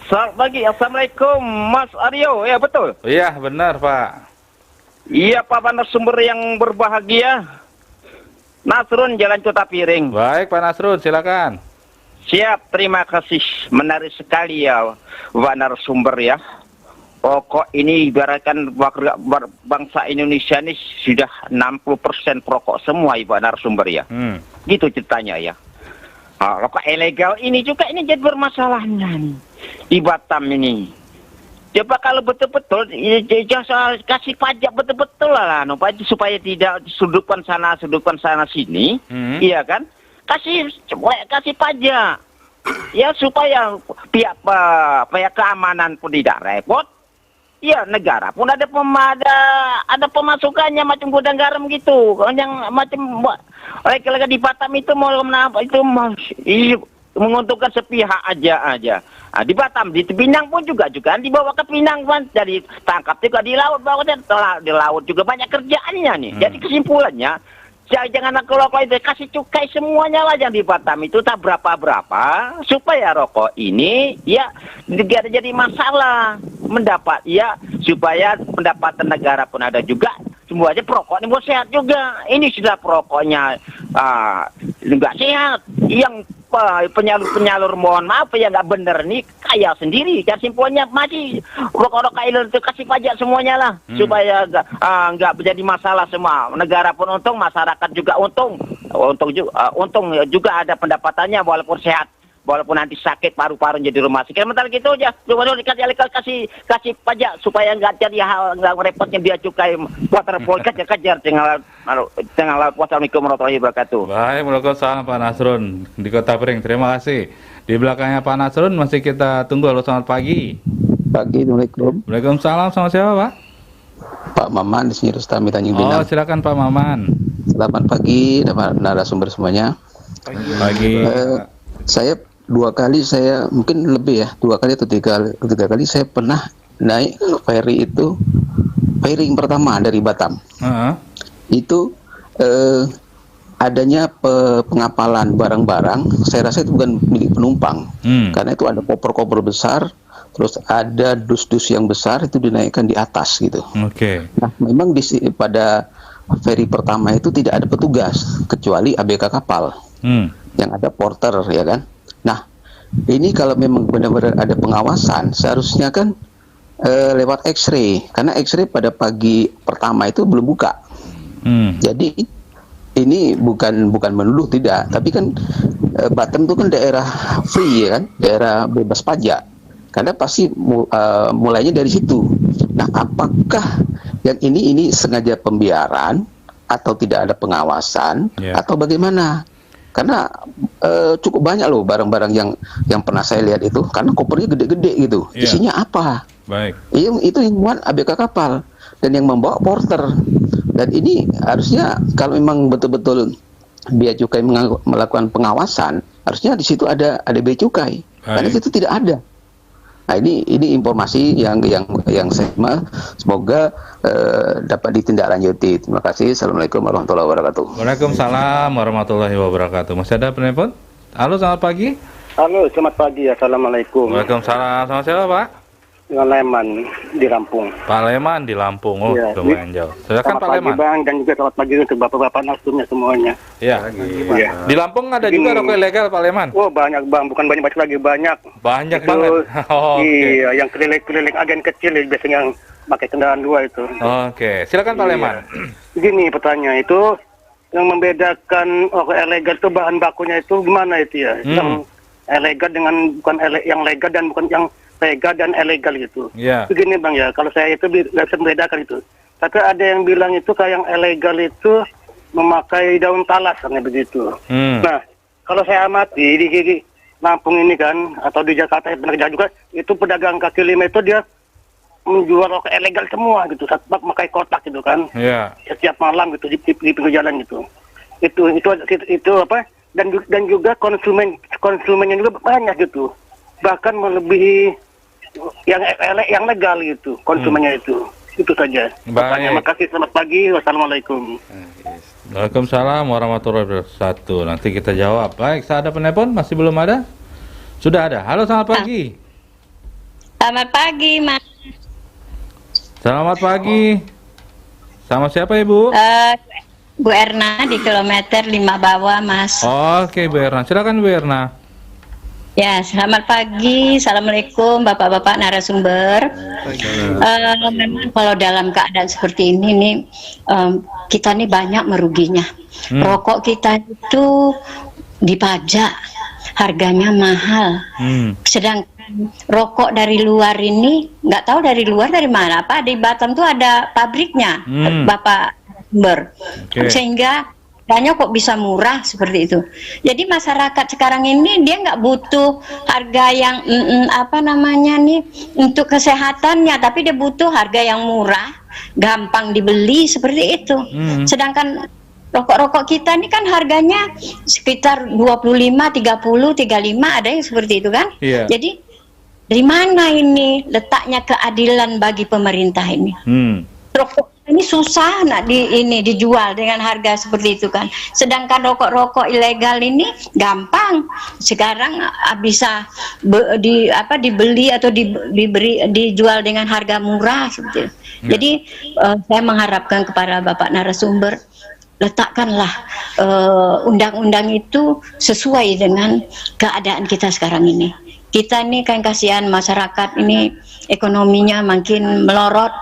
S10: Selamat pagi, Assalamualaikum Mas Aryo. Ya betul.
S2: Iya, benar Pak.
S10: Iya Pak narasumber yang berbahagia, Nasrun, Jalan Kota Piring.
S2: Baik Pak Nasrun, silakan.
S10: Siap, terima kasih. Menarik sekali ya Pak narasumber ya. Rokok ini ibaratkan bangsa Indonesia ini sudah 60% perokok semua Pak narasumber ya. Gitu ceritanya ya. Rokok ilegal ini juga ini jadi bermasalahnya nih di Batam ini. Coba kalau betul-betul jasa kasih pajak betul-betul lah supaya tidak disudutkan sana sini, iya kan? Kasih pajak ya supaya pihak keamanan pun tidak repot, ya negara pun ada pemasukannya macam gudang garam gitu, yang macam mereka di Batam itu mau menapa itu menguntungkan sepihak aja. Nah, di Batam, di Pinang pun juga dibawa ke Pinang kan, jadi tangkap juga di laut, bawa di laut juga banyak kerjaannya nih. Jadi kesimpulannya, jangan kalau itu kasih cukai semuanya lah yang di Batam itu tak berapa supaya rokok ini ya tidak jadi masalah supaya pendapatan negara pun ada juga, semuanya perokok ini mau sehat juga. Ini sudah perokoknya nggak sehat, yang penyalur mohon maaf ya nggak bener nih kaya sendiri. Jadi simpulnya masih rokok ilegal itu kasih pajak semuanya lah supaya nggak menjadi masalah semua. Negara pun untung, masyarakat juga untung juga ada pendapatannya walaupun sehat. walaupun nanti sakit paru-paru jadi rumah sakit. Sementara gitu aja. Gubernur dikasih kasih pajak supaya nggak jadi hal nggak repotnya biaya cukai waterfall kejar tinggal wassalamualaikum warahmatullahi wabarakatuh.
S2: Baik, waalaikumsalam Pak Nasrun di Kota Pring. Terima kasih. Di belakangnya Pak Nasrun masih kita tunggu. Halo, selamat pagi.
S11: Pagi, Assalamualaikum.
S2: Waalaikumsalam. Sama siapa, Pak?
S11: Pak Maman di sini Rustami Tanjung Pinang.
S2: Oh, silakan Pak Maman.
S11: Selamat pagi narasumber semuanya.
S2: Pagi.
S11: Saya 2 kali, saya mungkin lebih ya, 2 kali atau 3 kali saya pernah naik ferry itu, ferry yang pertama dari Batam. Itu adanya pengapalan barang-barang, saya rasa itu bukan milik penumpang, karena itu ada koper-koper besar, terus ada dus-dus yang besar itu dinaikkan di atas gitu.
S2: Oke.
S11: Nah, memang pada ferry pertama itu tidak ada petugas kecuali ABK kapal, yang ada porter ya kan. Nah, ini kalau memang benar-benar ada pengawasan, seharusnya kan lewat X-ray, karena X-ray pada pagi pertama itu belum buka. Jadi ini bukan menuduh tidak, tapi kan Batam itu kan daerah free ya kan, daerah bebas pajak, karena pasti mulainya dari situ. Nah, apakah yang ini sengaja pembiaran atau tidak ada pengawasan atau bagaimana? Karena cukup banyak loh barang-barang yang pernah saya lihat itu, karena kopernya gede-gede gitu. Isinya apa?
S2: Baik.
S11: Itu yang muat ABK kapal dan yang membawa porter. Dan ini harusnya kalau memang betul-betul Bea Cukai melakukan pengawasan, harusnya di situ ada bea cukai. Karena itu tidak ada. Nah, ini informasi yang saya semoga dapat ditindaklanjuti. Terima kasih. Assalamualaikum warahmatullahi wabarakatuh.
S2: Waalaikumsalam warahmatullahi wabarakatuh. Masih ada penelpon? Halo, selamat pagi.
S12: Halo, selamat pagi. Assalamualaikum.
S2: Waalaikumsalam. Sama siapa, Pak?
S12: Dengan Leman di Lampung.
S2: Pak Leman di Lampung. Oh, lumayan jauh. Silakan Pak Leman.
S12: Selamat pagi, Bang, dan juga selamat pagi untuk bapak-bapak nasumnya semuanya.
S2: Iya. Di Lampung ada juga rokok ilegal, Pak Leman?
S12: Oh, banyak, Bang. Bukan banyak lagi, banyak.
S2: Banyak
S12: itu,
S2: banget.
S12: Iya, yang keliling-keliling agen kecil biasanya yang pakai kendaraan 2 itu.
S2: Oke, silakan Pak Leman.
S12: Gini pertanyaan itu, yang membedakan rokok ilegal itu bahan bakunya itu gimana itu ya? Yang ilegal dengan yang legal dan bukan yang legal dan ilegal gitu. Begini Bang ya, kalau saya itu nggak bisa membedakan itu. Tapi ada yang bilang itu kayak yang ilegal itu memakai daun talas, karena begitu. Nah, kalau saya amati di Lampung ini kan, atau di Jakarta benar juga, itu pedagang kaki lima itu dia menjual rokok ilegal semua gitu, pakai kotak gitu kan. Setiap malam gitu di pinggir jalan gitu. Itu apa? Dan juga konsumennya juga banyak gitu. Bahkan melebihi yang legal gitu konsumennya itu saja.
S2: Baik.
S12: Terima kasih, selamat pagi, wassalamualaikum.
S2: Waalaikumsalam warahmatullahi wabarakatuh. Nanti kita jawab. Baik, saya ada penelpon? Masih belum ada? Sudah ada. Halo, selamat pagi.
S13: Selamat pagi, Mas.
S2: Selamat pagi. Sama siapa, Ibu?
S13: Bu Erna di kilometer 5 bawah, Mas.
S2: Oke, Bu Erna. Silakan Bu Erna.
S13: Ya, selamat pagi. Assalamualaikum Bapak-bapak narasumber. Memang kalau dalam keadaan seperti ini nih, kita nih banyak meruginya. Rokok kita itu dipajak, harganya mahal. Sedangkan rokok dari luar ini, nggak tahu dari luar dari mana. Pak, di Batam tuh ada pabriknya, Bapak Ber. Sehingga harganya kok bisa murah seperti itu. Jadi masyarakat sekarang ini dia nggak butuh harga yang apa namanya nih untuk kesehatannya, tapi dia butuh harga yang murah, gampang dibeli seperti itu. Sedangkan rokok-rokok kita ini kan harganya sekitar 25, 30, 35, ada yang seperti itu kan. Jadi dari mana ini letaknya keadilan bagi pemerintah ini? Rokok ini susah dijual dengan harga seperti itu kan. Sedangkan rokok-rokok ilegal ini gampang. Sekarang bisa dibeli atau dijual dengan harga murah seperti itu. Jadi saya mengharapkan kepada Bapak narasumber, letakkanlah undang-undang itu sesuai dengan keadaan kita sekarang ini. Kita ini kan kasihan masyarakat ini ekonominya makin melorot.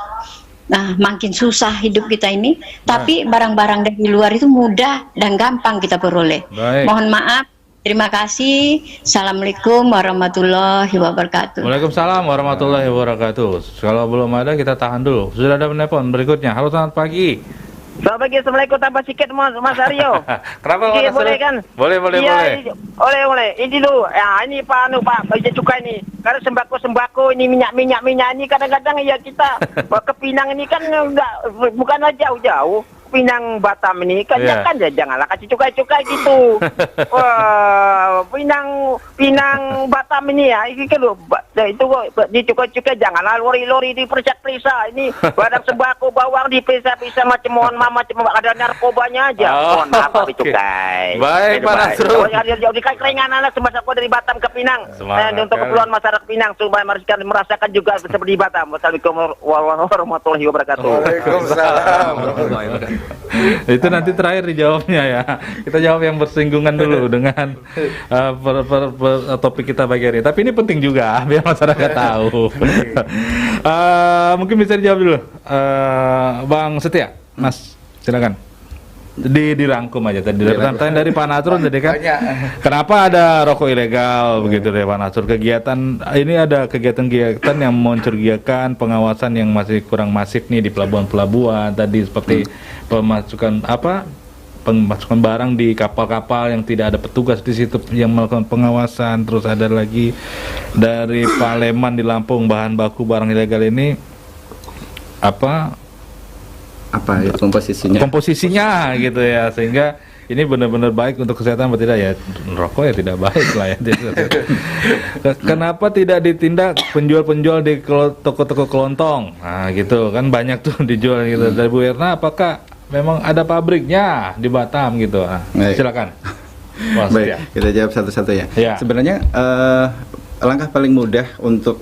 S13: Nah, makin susah hidup kita ini, tapi barang-barang dari luar itu mudah dan gampang kita peroleh. Mohon maaf, Terima kasih. Assalamualaikum warahmatullahi wabarakatuh.
S2: Waalaikumsalam warahmatullahi wabarakatuh. Kalau belum ada kita tahan dulu. Sudah ada penelpon berikutnya. Halo, selamat pagi.
S10: Selamat pagi, assalamualaikum, tambah sikit Mas Aryo.
S2: Kenapa
S10: Oke,
S2: Mas
S10: boleh
S2: Aryo?
S10: kan?
S2: Boleh.
S10: Oleh. Ini dulu. Ya, ini Pak cukai ini. Karena sembako ini minyak ini kadang-kadang ya kita ke Pinang ini kan bukanlah jauh-jauh. Pinang Batam ini kan janganlah kasih cukai-cukai gitu. Wah, Pinang Batam ini ya, itu kok di cukai-cukai janganlah lori-lori di periksa ini barang sembako bawang dipisah-pisah macam ada narkobanya aja. Mohon maaf Pak cukai.
S2: Baik Pak Nasrul.
S10: Jauh di keringanan lah sembako dari Batam ke Pinang. Untuk keperluan masyarakat Pinang supaya merasakan juga seperti di Batam. Wassalamualaikum warahmatullahi wabarakatuh.
S3: Waalaikumsalam.
S2: Itu nanti terakhir dijawabnya ya. Kita jawab yang bersinggungan dulu dengan topik kita pagi hari. Tapi ini penting juga biar masyarakat tahu. Mungkin bisa dijawab dulu, Bang Setia, Mas, silakan. Dirangkum aja tadi pertanyaan dari Pak Nasrul tadi kan. Kenapa ada rokok ilegal begitu dari Pak Nasrul? Ini ada kegiatan-kegiatan yang mencurigakan, pengawasan yang masih kurang masif nih di pelabuhan-pelabuhan tadi seperti pemasukan barang di kapal-kapal yang tidak ada petugas di situ yang melakukan pengawasan. Terus ada lagi dari Paleman di Lampung, bahan baku barang ilegal ini apa
S1: ya komposisinya
S2: gitu ya, sehingga ini benar-benar baik untuk kesehatan atau tidak ya? Rokok ya tidak baik lah ya. Kenapa tidak ditindak penjual-penjual di toko-toko kelontong? Nah gitu kan banyak tuh dijual gitu. Dari Bu Erna, apakah memang ada pabriknya di Batam gitu? Nah, silakan.
S1: Baik, kita jawab satu-satu ya. Sebenarnya langkah paling mudah untuk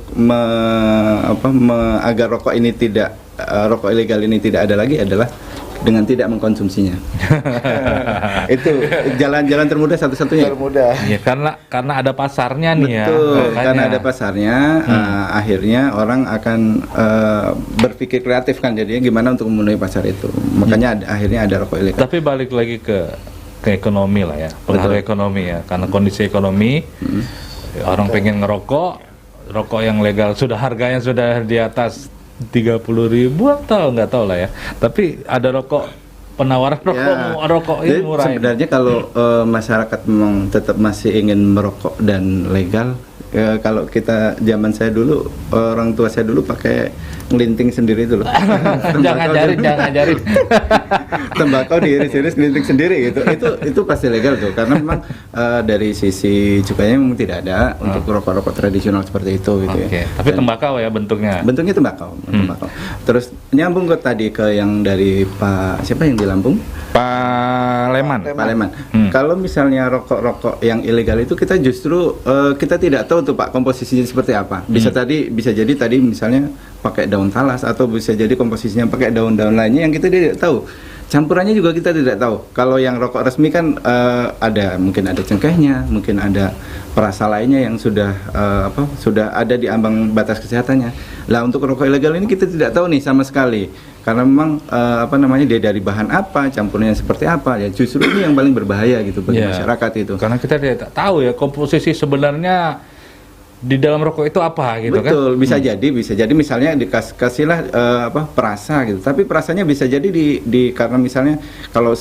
S1: agar rokok ilegal ini tidak ada lagi adalah dengan tidak mengkonsumsinya. Itu jalan-jalan termudah satu-satunya.
S2: Ya, karena ada pasarnya nih.
S1: Betul, karena ada pasarnya, akhirnya orang akan berpikir kreatif kan, jadinya gimana untuk memenuhi pasar itu. Makanya akhirnya ada rokok ilegal.
S2: Tapi balik lagi ke ekonomi lah ya, pengaruh ekonomi ya, karena kondisi ekonomi orang pengen ngerokok, rokok yang legal harganya sudah di atas 30.000 atau nggak tahu lah ya. Tapi ada penawaran rokok ini murah.
S1: Sebenarnya kalau masyarakat memang tetap masih ingin merokok dan legal, kalau kita zaman saya dulu, orang tua saya dulu pakai ngelinting sendiri itu loh.
S2: jangan ajarin.
S1: Tembakau diiris-iris ngelinting sendiri gitu. Itu pasti legal tuh, karena memang dari sisi cukainya memang tidak ada untuk rokok-rokok tradisional seperti itu gitu ya.
S2: Tapi tembakau ya bentuknya.
S1: Bentuknya tembakau. Terus nyambung ke yang dari Pak siapa yang di Lampung?
S2: Pak Leman.
S1: Kalau misalnya rokok-rokok yang ilegal itu kita justru kita tidak tahu tuh Pak komposisinya seperti apa. Bisa jadi tadi misalnya pakai daun talas, atau bisa jadi komposisinya pakai daun-daun lainnya yang kita tidak tahu. Campurannya juga kita tidak tahu. Kalau yang rokok resmi kan mungkin ada cengkehnya, mungkin ada perasa lainnya yang sudah ada di ambang batas kesehatannya. Lah untuk rokok ilegal ini kita tidak tahu nih sama sekali. Karena memang dia dari bahan apa, campurnya seperti apa ya. Justru ini yang paling berbahaya gitu bagi masyarakat itu.
S2: Karena kita tidak tahu ya komposisi sebenarnya di dalam rokok itu apa gitu.
S1: Betul, kan? Bisa jadi misalnya kasihlah perasa gitu. Tapi perasanya bisa jadi karena misalnya kalau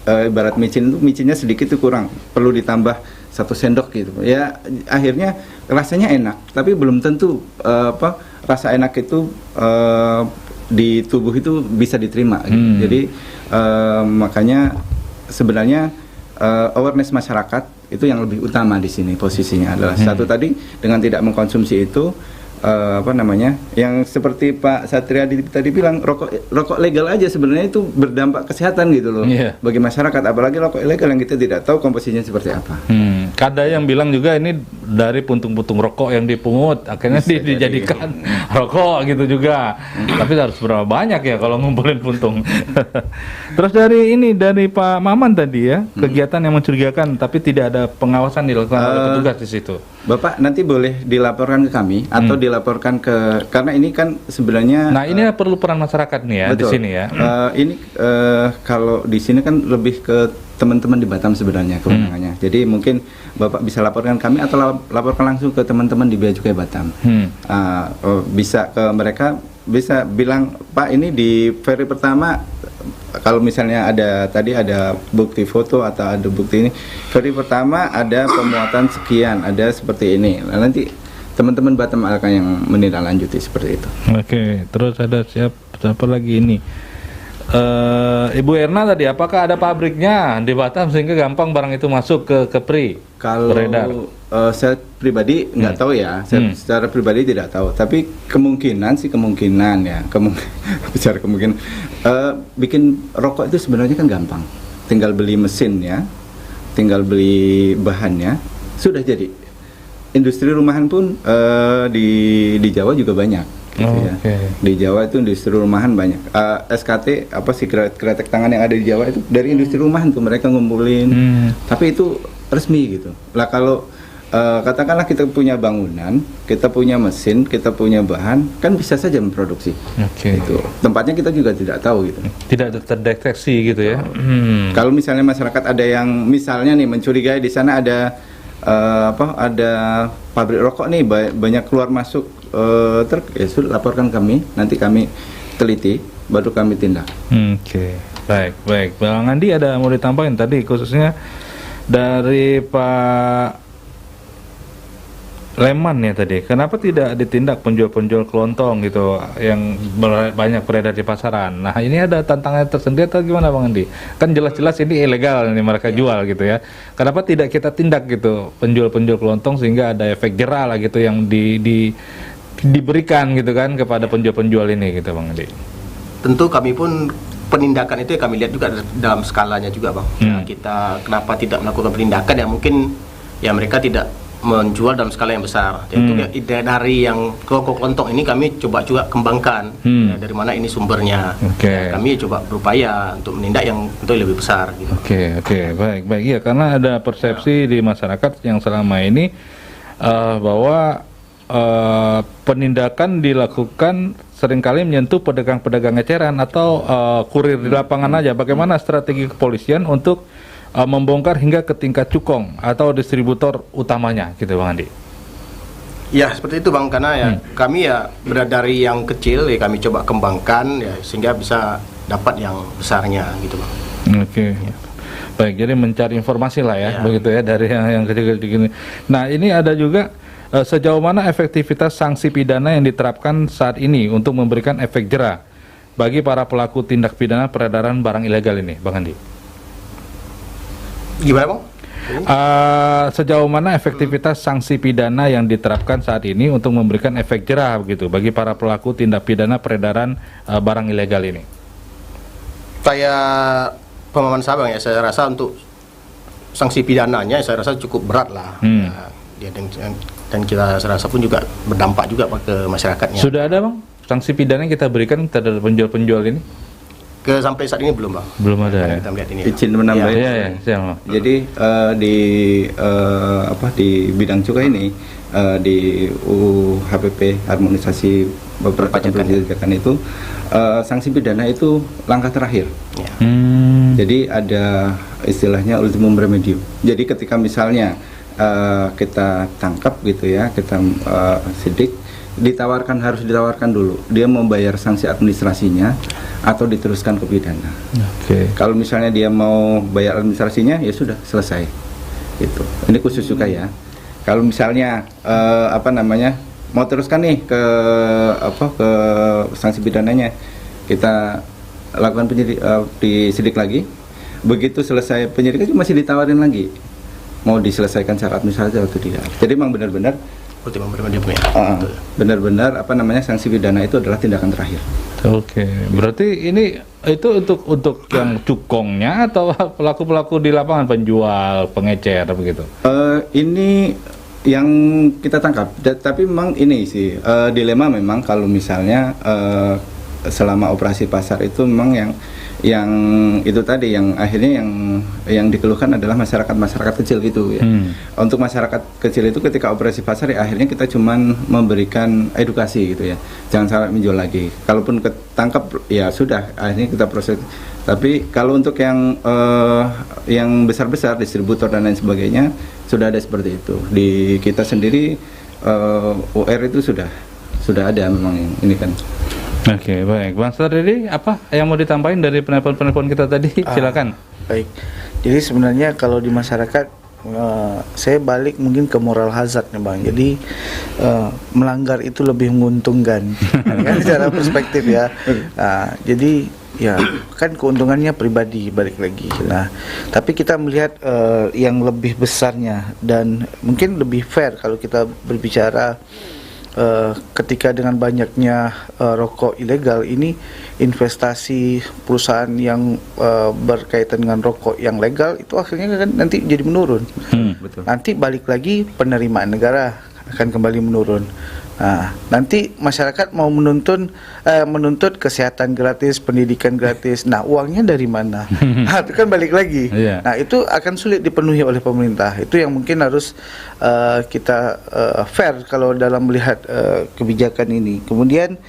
S1: ibarat micinnya sedikit itu kurang, perlu ditambah 1 sendok gitu. Ya akhirnya rasanya enak, tapi belum tentu rasa enak itu di tubuh itu bisa diterima gitu. Jadi makanya sebenarnya awareness masyarakat itu yang lebih utama di sini. Posisinya adalah satu tadi, dengan tidak mengkonsumsi itu yang seperti Pak Satria tadi bilang, rokok legal aja sebenarnya itu berdampak kesehatan gitu loh bagi masyarakat, apalagi rokok ilegal yang kita tidak tahu komposisinya seperti apa.
S2: Ada yang bilang juga ini dari puntung-puntung rokok yang dipungut akhirnya dijadikan rokok gitu juga. Tapi harus berapa banyak ya kalau ngumpulin puntung. Terus dari Pak Maman tadi ya, kegiatan yang mencurigakan tapi tidak ada pengawasan dilakukan oleh petugas di situ.
S1: Bapak nanti boleh dilaporkan ke kami atau dilaporkan karena ini kan sebenarnya.
S2: Nah ini perlu peran masyarakat nih ya. Betul. Di sini ya.
S1: Ini kalau di sini kan lebih ke teman-teman di Batam sebenarnya kewenangannya. Jadi mungkin Bapak bisa laporkan kami atau laporkan langsung ke teman-teman di Bea Cukai Batam. Bisa ke mereka, bisa bilang, Pak, ini di ferry pertama kalau misalnya tadi ada bukti foto atau ada bukti ini, ferry pertama ada pemuatan sekian, ada seperti ini. Nah, nanti teman-teman Batam akan yang menindaklanjuti seperti itu.
S2: Oke, terus ada siapa lagi ini? Ibu Erna tadi, apakah ada pabriknya di Batam sehingga gampang barang itu masuk ke Kepri?
S1: Kalau saya pribadi nggak tahu ya, secara pribadi tidak tahu. Tapi kemungkinan ya, bicara kemungkinan, bikin rokok itu sebenarnya kan gampang. Tinggal beli mesinnya, tinggal beli bahannya, sudah jadi. Industri rumahan pun di Jawa juga banyak. Gitu ya. Di Jawa itu industri rumahan banyak. SKT kretek tangan yang ada di Jawa itu dari industri rumahan tuh mereka ngumpulin. Tapi itu resmi gitu. Lah kalau katakanlah kita punya bangunan, kita punya mesin, kita punya bahan, kan bisa saja memproduksi. Itu tempatnya kita juga tidak tahu gitu.
S2: Tidak terdeteksi gitu ya.
S1: Kalau misalnya masyarakat ada yang misalnya nih mencurigai di sana ada ada pabrik rokok nih banyak keluar masuk ya sudah laporkan kami, nanti kami teliti baru kami tindak.
S2: Baik Bang Andi, ada mau ditambahin tadi khususnya dari Pak Leman ya tadi, kenapa tidak ditindak penjual-penjual kelontong gitu yang banyak beredar di pasaran? Nah ini ada tantangan tersendiri atau gimana Bang Andi? Kan jelas-jelas ini ilegal ini mereka jual gitu ya. Kenapa tidak kita tindak gitu penjual-penjual kelontong sehingga ada efek jerah lah gitu yang diberikan gitu kan kepada penjual-penjual ini gitu Bang Andi?
S7: Tentu kami pun penindakan itu ya kami lihat juga dalam skalanya juga Bang. Ya, kita kenapa tidak melakukan penindakan ya mungkin ya mereka tidak menjual dalam skala yang besar. Itu dari yang kelontong ini kami coba juga kembangkan ya, dari mana ini sumbernya. Ya, kami coba berupaya untuk menindak yang tentu lebih besar gitu.
S2: Baik ya, karena ada persepsi di masyarakat yang selama ini bahwa penindakan dilakukan seringkali menyentuh pedagang-pedagang eceran atau kurir di lapangan aja. Bagaimana strategi kepolisian untuk membongkar hingga ke tingkat cukong atau distributor utamanya gitu Bang Andi?
S7: Ya seperti itu Bang, karena ya kami ya dari yang kecil ya kami coba kembangkan ya sehingga bisa dapat yang besarnya gitu Bang.
S2: Baik, jadi mencari informasi lah ya, begitu ya dari yang kecil-kecil gini. Nah ini ada juga sejauh mana efektivitas sanksi pidana yang diterapkan saat ini untuk memberikan efek jera bagi para pelaku tindak pidana peredaran barang ilegal ini Bang Andi?
S7: Gimana Bang?
S2: Sejauh mana efektivitas sanksi pidana yang diterapkan saat ini untuk memberikan efek jerah begitu bagi para pelaku tindak pidana peredaran barang ilegal ini?
S7: Saya pemahaman saya Bang ya, saya rasa untuk sanksi pidananya saya rasa cukup berat lah. Dan kita rasa pun juga berdampak juga ke masyarakatnya.
S2: Sudah ada Bang sanksi pidana yang kita berikan terhadap penjual-penjual ini?
S7: Sampai saat ini belum Bang.
S2: Belum ada ya.
S7: Kita melihat ini.
S1: Izin menambahin. Jadi di bidang cukai ini di UHPP harmonisasi beberapa kebijakan itu sanksi pidana itu langkah terakhir. Jadi ada istilahnya ultimum remedium. Jadi ketika misalnya kita tangkap gitu ya, kita sidik, harus ditawarkan dulu dia mau bayar sanksi administrasinya atau diteruskan ke pidana. Kalau misalnya dia mau bayar administrasinya ya sudah selesai. Itu. Ini khusus cukai ya. Kalau misalnya mau teruskan nih ke sanksi pidananya, kita lakukan disidik lagi. Begitu selesai penyidikan masih ditawarin lagi mau diselesaikan secara administratif atau tidak. Jadi memang benar-benar benar-benar sanksi pidana itu adalah tindakan terakhir.
S2: Berarti ini itu untuk yang cukongnya atau pelaku-pelaku di lapangan, penjual, pengecer begitu?
S1: Ini yang kita tangkap, tapi memang ini sih dilema memang kalau misalnya selama operasi pasar itu memang yang itu tadi yang akhirnya yang dikeluhkan adalah masyarakat kecil itu ya. Untuk masyarakat kecil itu ketika operasi pasar ya akhirnya kita cuman memberikan edukasi gitu ya. Jangan sampai menjual lagi. Kalaupun ketangkap ya sudah akhirnya kita proses. Tapi kalau untuk yang besar-besar distributor dan lain sebagainya sudah ada seperti itu. Di kita sendiri UR itu sudah ada memang ini kan.
S2: Oke, baik. Bang Sardedi, apa yang mau ditambahin dari penelpon kita tadi? Silakan.
S3: Baik. Jadi sebenarnya kalau di masyarakat, saya balik mungkin ke moral hazard nih Bang. Jadi melanggar itu lebih menguntungkan, kan secara perspektif ya. Jadi ya kan keuntungannya pribadi balik lagi. Nah, tapi kita melihat yang lebih besarnya dan mungkin lebih fair kalau kita berbicara. Ketika dengan banyaknya rokok ilegal ini, investasi perusahaan yang berkaitan dengan rokok yang legal itu akhirnya kan nanti jadi menurun.
S1: Betul.
S3: Nanti balik lagi penerimaan negara akan kembali menurun. Nah, nanti masyarakat mau menuntut kesehatan gratis, pendidikan gratis. Nah, uangnya dari mana? Nah, itu kan balik lagi. Nah, itu akan sulit dipenuhi oleh pemerintah. Itu yang mungkin harus kita fair kalau dalam melihat kebijakan ini. Kemudian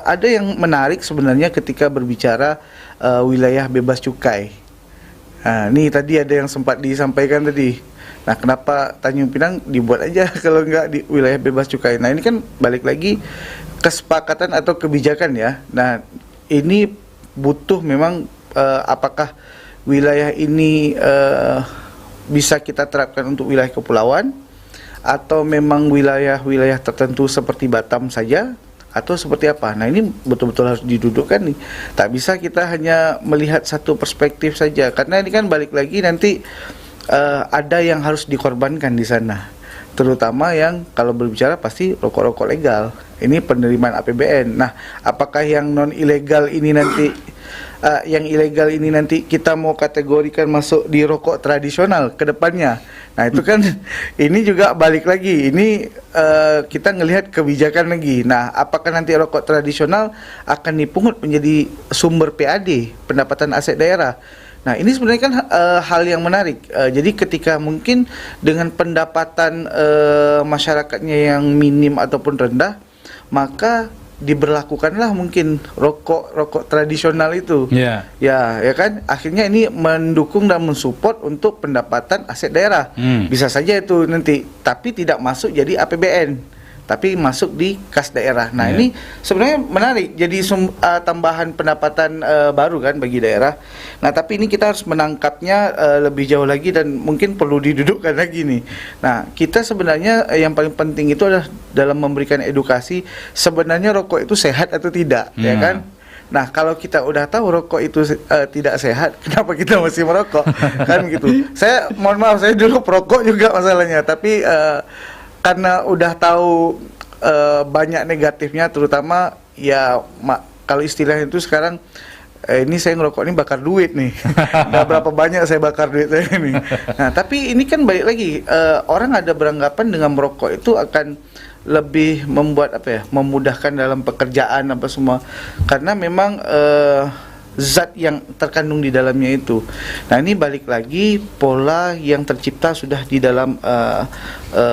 S3: ada yang menarik sebenarnya ketika berbicara wilayah bebas cukai. Nah, ini tadi ada yang sempat disampaikan tadi. Nah, kenapa Tanjung Pinang dibuat aja kalau nggak di wilayah bebas cukai? Nah, ini kan balik lagi kesepakatan atau kebijakan ya. Nah, ini butuh memang apakah wilayah ini bisa kita terapkan untuk wilayah kepulauan atau memang wilayah-wilayah tertentu seperti Batam saja atau seperti apa? Nah, ini betul-betul harus didudukkan nih. Tak bisa kita hanya melihat satu perspektif saja karena ini kan balik lagi nanti ada yang harus dikorbankan di sana, terutama yang kalau berbicara pasti rokok-rokok legal. Ini penerimaan APBN. Nah, apakah yang non ilegal ini nanti, yang ilegal ini nanti kita mau kategorikan masuk di rokok tradisional ke depannya? Nah, itu kan ini juga balik lagi. Ini kita ngelihat kebijakan lagi. Nah, apakah nanti rokok tradisional akan dipungut menjadi sumber PAD, pendapatan aset daerah? Nah, ini sebenarnya kan hal yang menarik. Jadi ketika mungkin dengan pendapatan masyarakatnya yang minim ataupun rendah, maka diberlakukanlah mungkin rokok tradisional itu. Ya kan. Akhirnya ini mendukung dan mensupport untuk pendapatan aset daerah. Bisa saja itu nanti, tapi tidak masuk jadi APBN. Tapi masuk di kas daerah. Nah, ini sebenarnya menarik. Jadi tambahan pendapatan baru kan bagi daerah. Nah, tapi ini kita harus menangkapnya lebih jauh lagi dan mungkin perlu didudukkan lagi nih. Nah, kita sebenarnya yang paling penting itu adalah dalam memberikan edukasi sebenarnya rokok itu sehat atau tidak, ya kan? Nah, kalau kita udah tahu rokok itu tidak sehat, kenapa kita masih merokok? Kan gitu. Saya mohon maaf, saya dulu perokok juga masalahnya, tapi karena udah tahu banyak negatifnya, terutama ya kalau istilahnya itu sekarang ini saya ngerokok ini bakar duit nih. Nah, berapa banyak saya bakar duit saya ini. Nah, tapi ini kan balik lagi orang ada beranggapan dengan merokok itu akan lebih membuat memudahkan dalam pekerjaan apa semua, karena memang zat yang terkandung di dalamnya itu. Nah, ini balik lagi pola yang tercipta sudah di dalam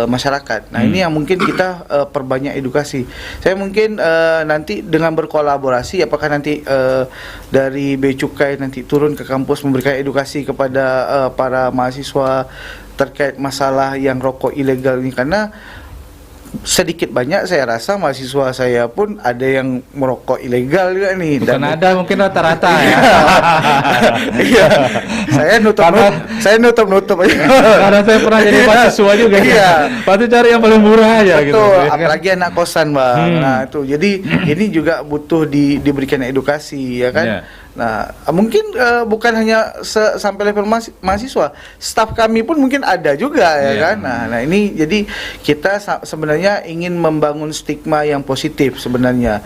S3: masyarakat. Nah, ini yang mungkin kita perbanyak edukasi. Saya mungkin nanti dengan berkolaborasi, apakah nanti dari Bea Cukai nanti turun ke kampus memberikan edukasi kepada para mahasiswa terkait masalah yang rokok ilegal ini, karena sedikit banyak saya rasa mahasiswa saya pun ada yang merokok ilegal juga nih.
S2: Bukan dan ada, mungkin rata-rata ya.
S3: Iya. Saya nutup aja.
S2: Karena saya pernah jadi mahasiswa juga. Iya. Pasti cari yang paling murah aja gitu.
S3: Apalagi anak kosan, Bang. Nah, itu. Jadi ini juga butuh diberikan edukasi, ya kan? Yeah. Nah, mungkin bukan hanya sampai level mahasiswa, staf kami pun mungkin ada juga, ya kan. Nah, ini jadi kita sebenarnya ingin membangun stigma yang positif sebenarnya,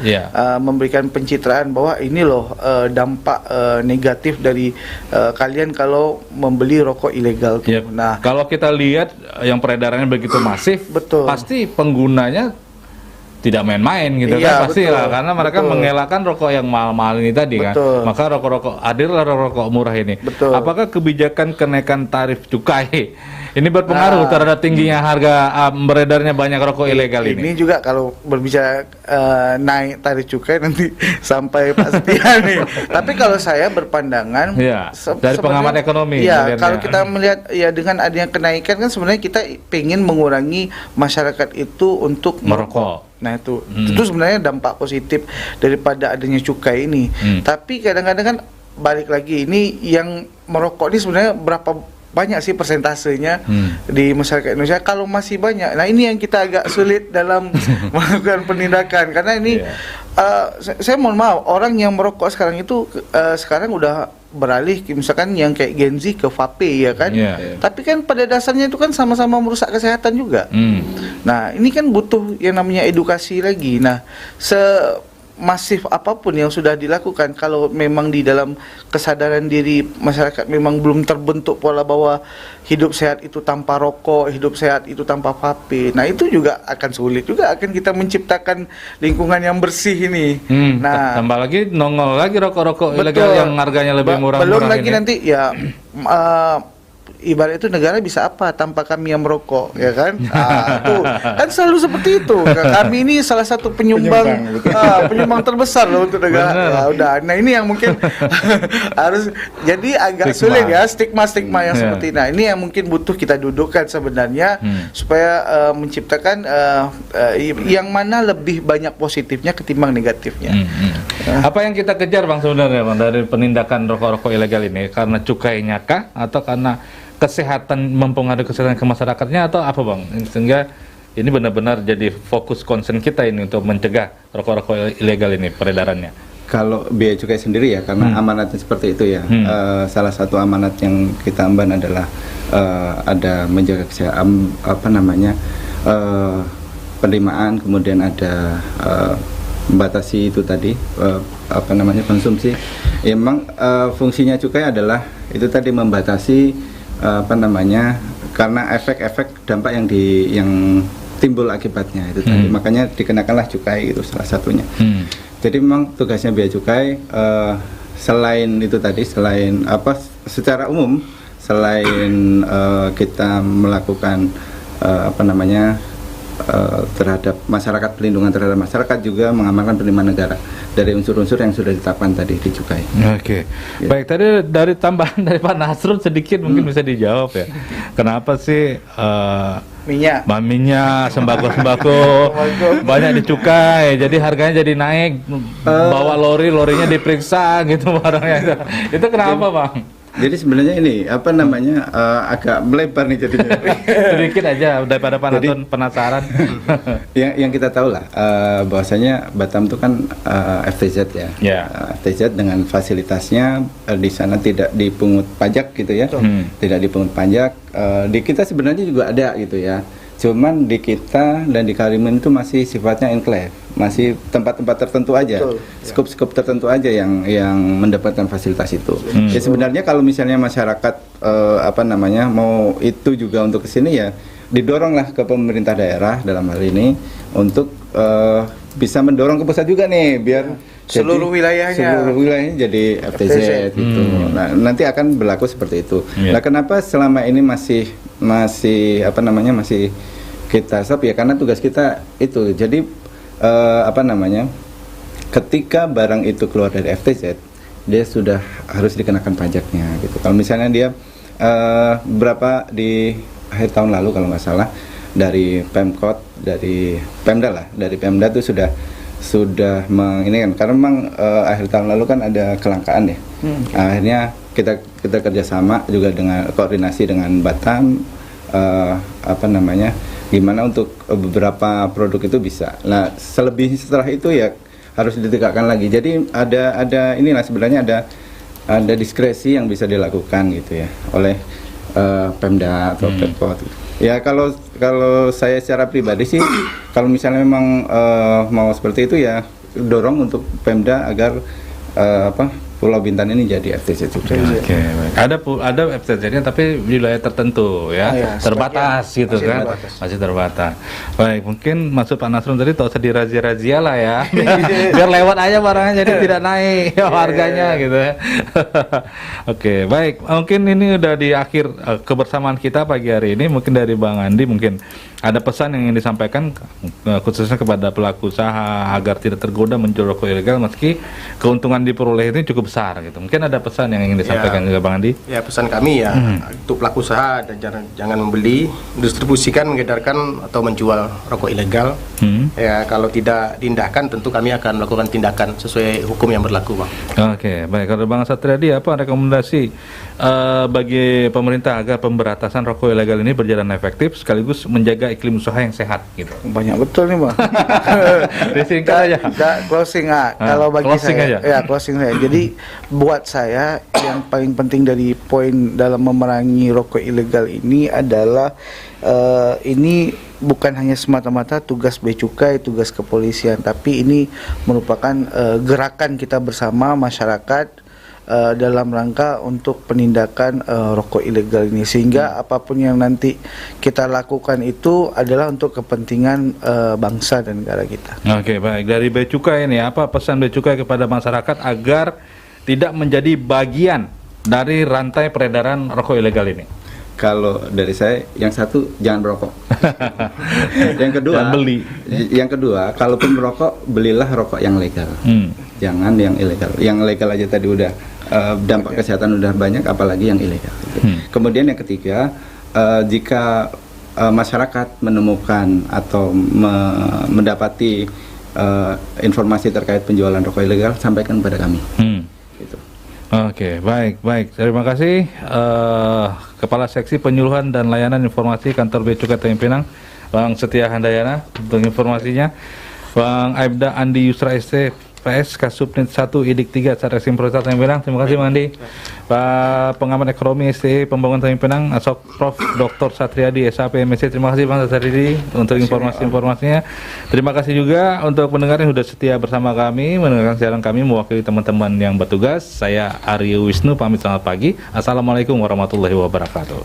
S3: memberikan pencitraan bahwa ini loh dampak negatif dari kalian kalau membeli rokok ilegal.
S2: Nah, kalau kita lihat yang peredarannya begitu masif,
S3: betul,
S2: pasti penggunanya tidak main-main gitu kan, pasti lah, karena mereka mengelakkan rokok yang mahal-mahal ini tadi kan. Maka rokok-rokok hadirlah rokok murah ini. Apakah kebijakan kenaikan tarif cukai ini berpengaruh terhadap tingginya harga beredarnya banyak rokok ilegal ini?
S3: Ini juga kalau berbicara naik tarif cukai nanti sampai Pak Setia nih. Tapi kalau saya berpandangan
S2: dari pengamat ekonomi,
S3: kalau kita melihat ya dengan adanya kenaikan kan sebenarnya kita ingin mengurangi masyarakat itu untuk merokok. Nah itu sebenarnya dampak positif daripada adanya cukai ini. Tapi kadang-kadang kan balik lagi, ini yang merokok ini sebenarnya berapa banyak sih persentasenya di masyarakat Indonesia? Kalau masih banyak, nah ini yang kita agak sulit dalam melakukan penindakan, karena ini saya mohon maaf, orang yang merokok sekarang itu sekarang udah beralih misalkan yang kayak Gen Z ke vape ya kan, tapi kan pada dasarnya itu kan sama-sama merusak kesehatan juga. Nah ini kan butuh yang namanya edukasi lagi. Nah masif apapun yang sudah dilakukan, kalau memang di dalam kesadaran diri masyarakat memang belum terbentuk pola bahwa hidup sehat itu tanpa rokok, hidup sehat itu tanpa vape, nah itu juga akan sulit juga akan kita menciptakan lingkungan yang bersih ini. Nah
S2: tambah lagi nongol lagi rokok-rokok ilegal yang harganya lebih murah.
S3: Belum lagi ini. Nanti ya ibarat itu negara bisa apa tanpa kami yang merokok, ya kan? Itu kan selalu seperti itu. Kami ini salah satu penyumbang terbesar loh untuk negara. Ya udah. Nah ini yang mungkin harus jadi agak sulit ya, stigma yang seperti ini. Nah ini yang mungkin butuh kita dudukkan sebenarnya supaya menciptakan yang mana lebih banyak positifnya ketimbang negatifnya.
S2: Apa yang kita kejar Bang sebenarnya Bang dari penindakan rokok-rokok ilegal ini? Karena cukainya kah atau karena kesehatan, mempengaruhi kesehatan ke masyarakatnya, atau apa Bang? Sehingga ini benar-benar jadi fokus concern kita ini untuk mencegah rokok-rokok ilegal ini peredarannya.
S1: Kalau bea cukai sendiri ya, karena amanatnya seperti itu ya. Salah satu amanat yang kita emban adalah ada menjaga kesehatan, penerimaan, kemudian ada membatasi itu tadi konsumsi. Ya, memang fungsinya cukai adalah itu tadi membatasi karena efek-efek dampak yang timbul akibatnya itu tadi, makanya dikenakanlah cukai, itu salah satunya. Jadi memang tugasnya bea cukai selain itu tadi, secara umum selain kita melakukan terhadap masyarakat, pelindungan terhadap masyarakat, juga mengamankan penerimaan negara dari unsur-unsur yang sudah ditetapkan tadi di cukai.
S2: Oke. Baik, tadi dari tambahan dari Pak Nasrul sedikit mungkin bisa dijawab ya. Kenapa sih minyak, sembako banyak dicukai, jadi harganya jadi naik, bawa lorinya diperiksa gitu barangnya. Itu kenapa Bang?
S1: Jadi sebenarnya ini agak melebar nih jadinya.
S2: Sedikit aja daripada Pak Natun penasaran.
S1: yang kita tahu lah bahwasanya Batam itu kan FTZ ya. FTZ dengan fasilitasnya di sana tidak dipungut pajak gitu ya. Tidak dipungut pajak. Di kita sebenarnya juga ada gitu ya. Cuman di kita dan di Karimun itu masih sifatnya enclave, masih tempat-tempat tertentu aja, skup-skup tertentu aja yang mendapatkan fasilitas itu. Ya sebenarnya kalau misalnya masyarakat mau itu juga untuk kesini, ya didoronglah ke pemerintah daerah dalam hal ini untuk bisa mendorong ke pusat juga nih, biar
S3: seluruh wilayahnya
S1: jadi FTZ gitu. Nah, nanti akan berlaku seperti itu. Nah, kenapa selama ini masih kita stop ya, karena tugas kita itu. Jadi ketika barang itu keluar dari FTZ, dia sudah harus dikenakan pajaknya gitu. Kalau misalnya dia berapa di akhir tahun lalu kalau nggak salah, dari Pemkot, dari Pemda itu sudah ini kan, karena memang akhir tahun lalu kan ada kelangkaan ya. Akhirnya kita kerjasama juga dengan koordinasi dengan Batam, gimana untuk beberapa produk itu bisa. Nah, selebih setelah itu ya harus ditegakkan lagi. Jadi ada inilah sebenarnya ada diskresi yang bisa dilakukan gitu ya oleh Pemda atau Pemkot. Ya kalau saya secara pribadi sih, kalau misalnya memang mau seperti itu ya dorong untuk Pemda agar Pulau Bintan ini jadi FTZ juga.
S2: Oke, baik. Ada FTZ-nya tapi wilayah tertentu ya, terbatas gitu kan, masih terbatas. Baik, mungkin maksud Pak Nasrun tadi tak usah dirazia-razia lah ya, biar lewat aja barangnya jadi tidak naik harganya gitu ya. Oke, baik. Mungkin ini udah di akhir kebersamaan kita pagi hari ini. Mungkin dari Bang Andi mungkin ada pesan yang ingin disampaikan khususnya kepada pelaku usaha agar tidak tergoda menjual rokok ilegal meski keuntungan diperoleh ini cukup besar gitu. Mungkin ada pesan yang ingin disampaikan juga Bang Andi?
S7: Ya, pesan kami ya untuk pelaku usaha dan jangan membeli, distribusikan, mengedarkan atau menjual rokok ilegal. Ya, kalau tidak diindahkan tentu kami akan melakukan tindakan sesuai hukum yang berlaku, Bang.
S2: Oke, baik. Kalau Bang Satriadi, apa rekomendasi bagi pemerintah agar pemberantasan rokok ilegal ini berjalan efektif sekaligus menjaga iklim usaha yang sehat gitu?
S3: Banyak betul nih, Bang.
S2: Disingkat aja.
S3: Closing kalau bagi
S2: closing
S3: saya,
S2: aja.
S3: Closing saya. Jadi buat saya yang paling penting dari poin dalam memerangi rokok ilegal ini adalah ini bukan hanya semata-mata tugas Bea Cukai, tugas kepolisian, tapi ini merupakan gerakan kita bersama masyarakat dalam rangka untuk penindakan rokok ilegal ini, sehingga apapun yang nanti kita lakukan itu adalah untuk kepentingan bangsa dan negara kita.
S2: Oke, baik. Dari Bea Cukai ini, apa pesan Bea Cukai kepada masyarakat agar tidak menjadi bagian dari rantai peredaran rokok ilegal ini?
S1: Kalau dari saya, yang satu jangan berokok. Yang kedua, kalaupun merokok, belilah rokok yang legal. Jangan yang ilegal. Yang legal aja tadi udah dampak kesehatan udah banyak, apalagi yang ilegal. Kemudian yang ketiga, jika masyarakat menemukan atau mendapati informasi terkait penjualan rokok ilegal, sampaikan kepada kami. Gitu.
S2: Oke, baik. Terima kasih Kepala Seksi Penyuluhan dan Layanan Informasi Kantor Bea Cukai Tanjung Pinang, Bang Setia Handayana untuk informasinya. Bang Aibda Andi Yusra ST PS Kasubnit 1 Idik 3 Satreskrim Polresta Tanjung Pinang. Terima kasih Bang Andi. Pak Pengamat Ekonomi STI Pembangunan Tanjung Pinang, Asok Prof Dr. Satriadi SAP MSc. Terima kasih Bang Satriadi untuk informasinya. Terima kasih juga untuk pendengar yang sudah setia bersama kami mendengarkan siaran kami mewakili teman-teman yang bertugas. Saya Aryo Wisnu pamit, selamat pagi. Assalamualaikum warahmatullahi wabarakatuh.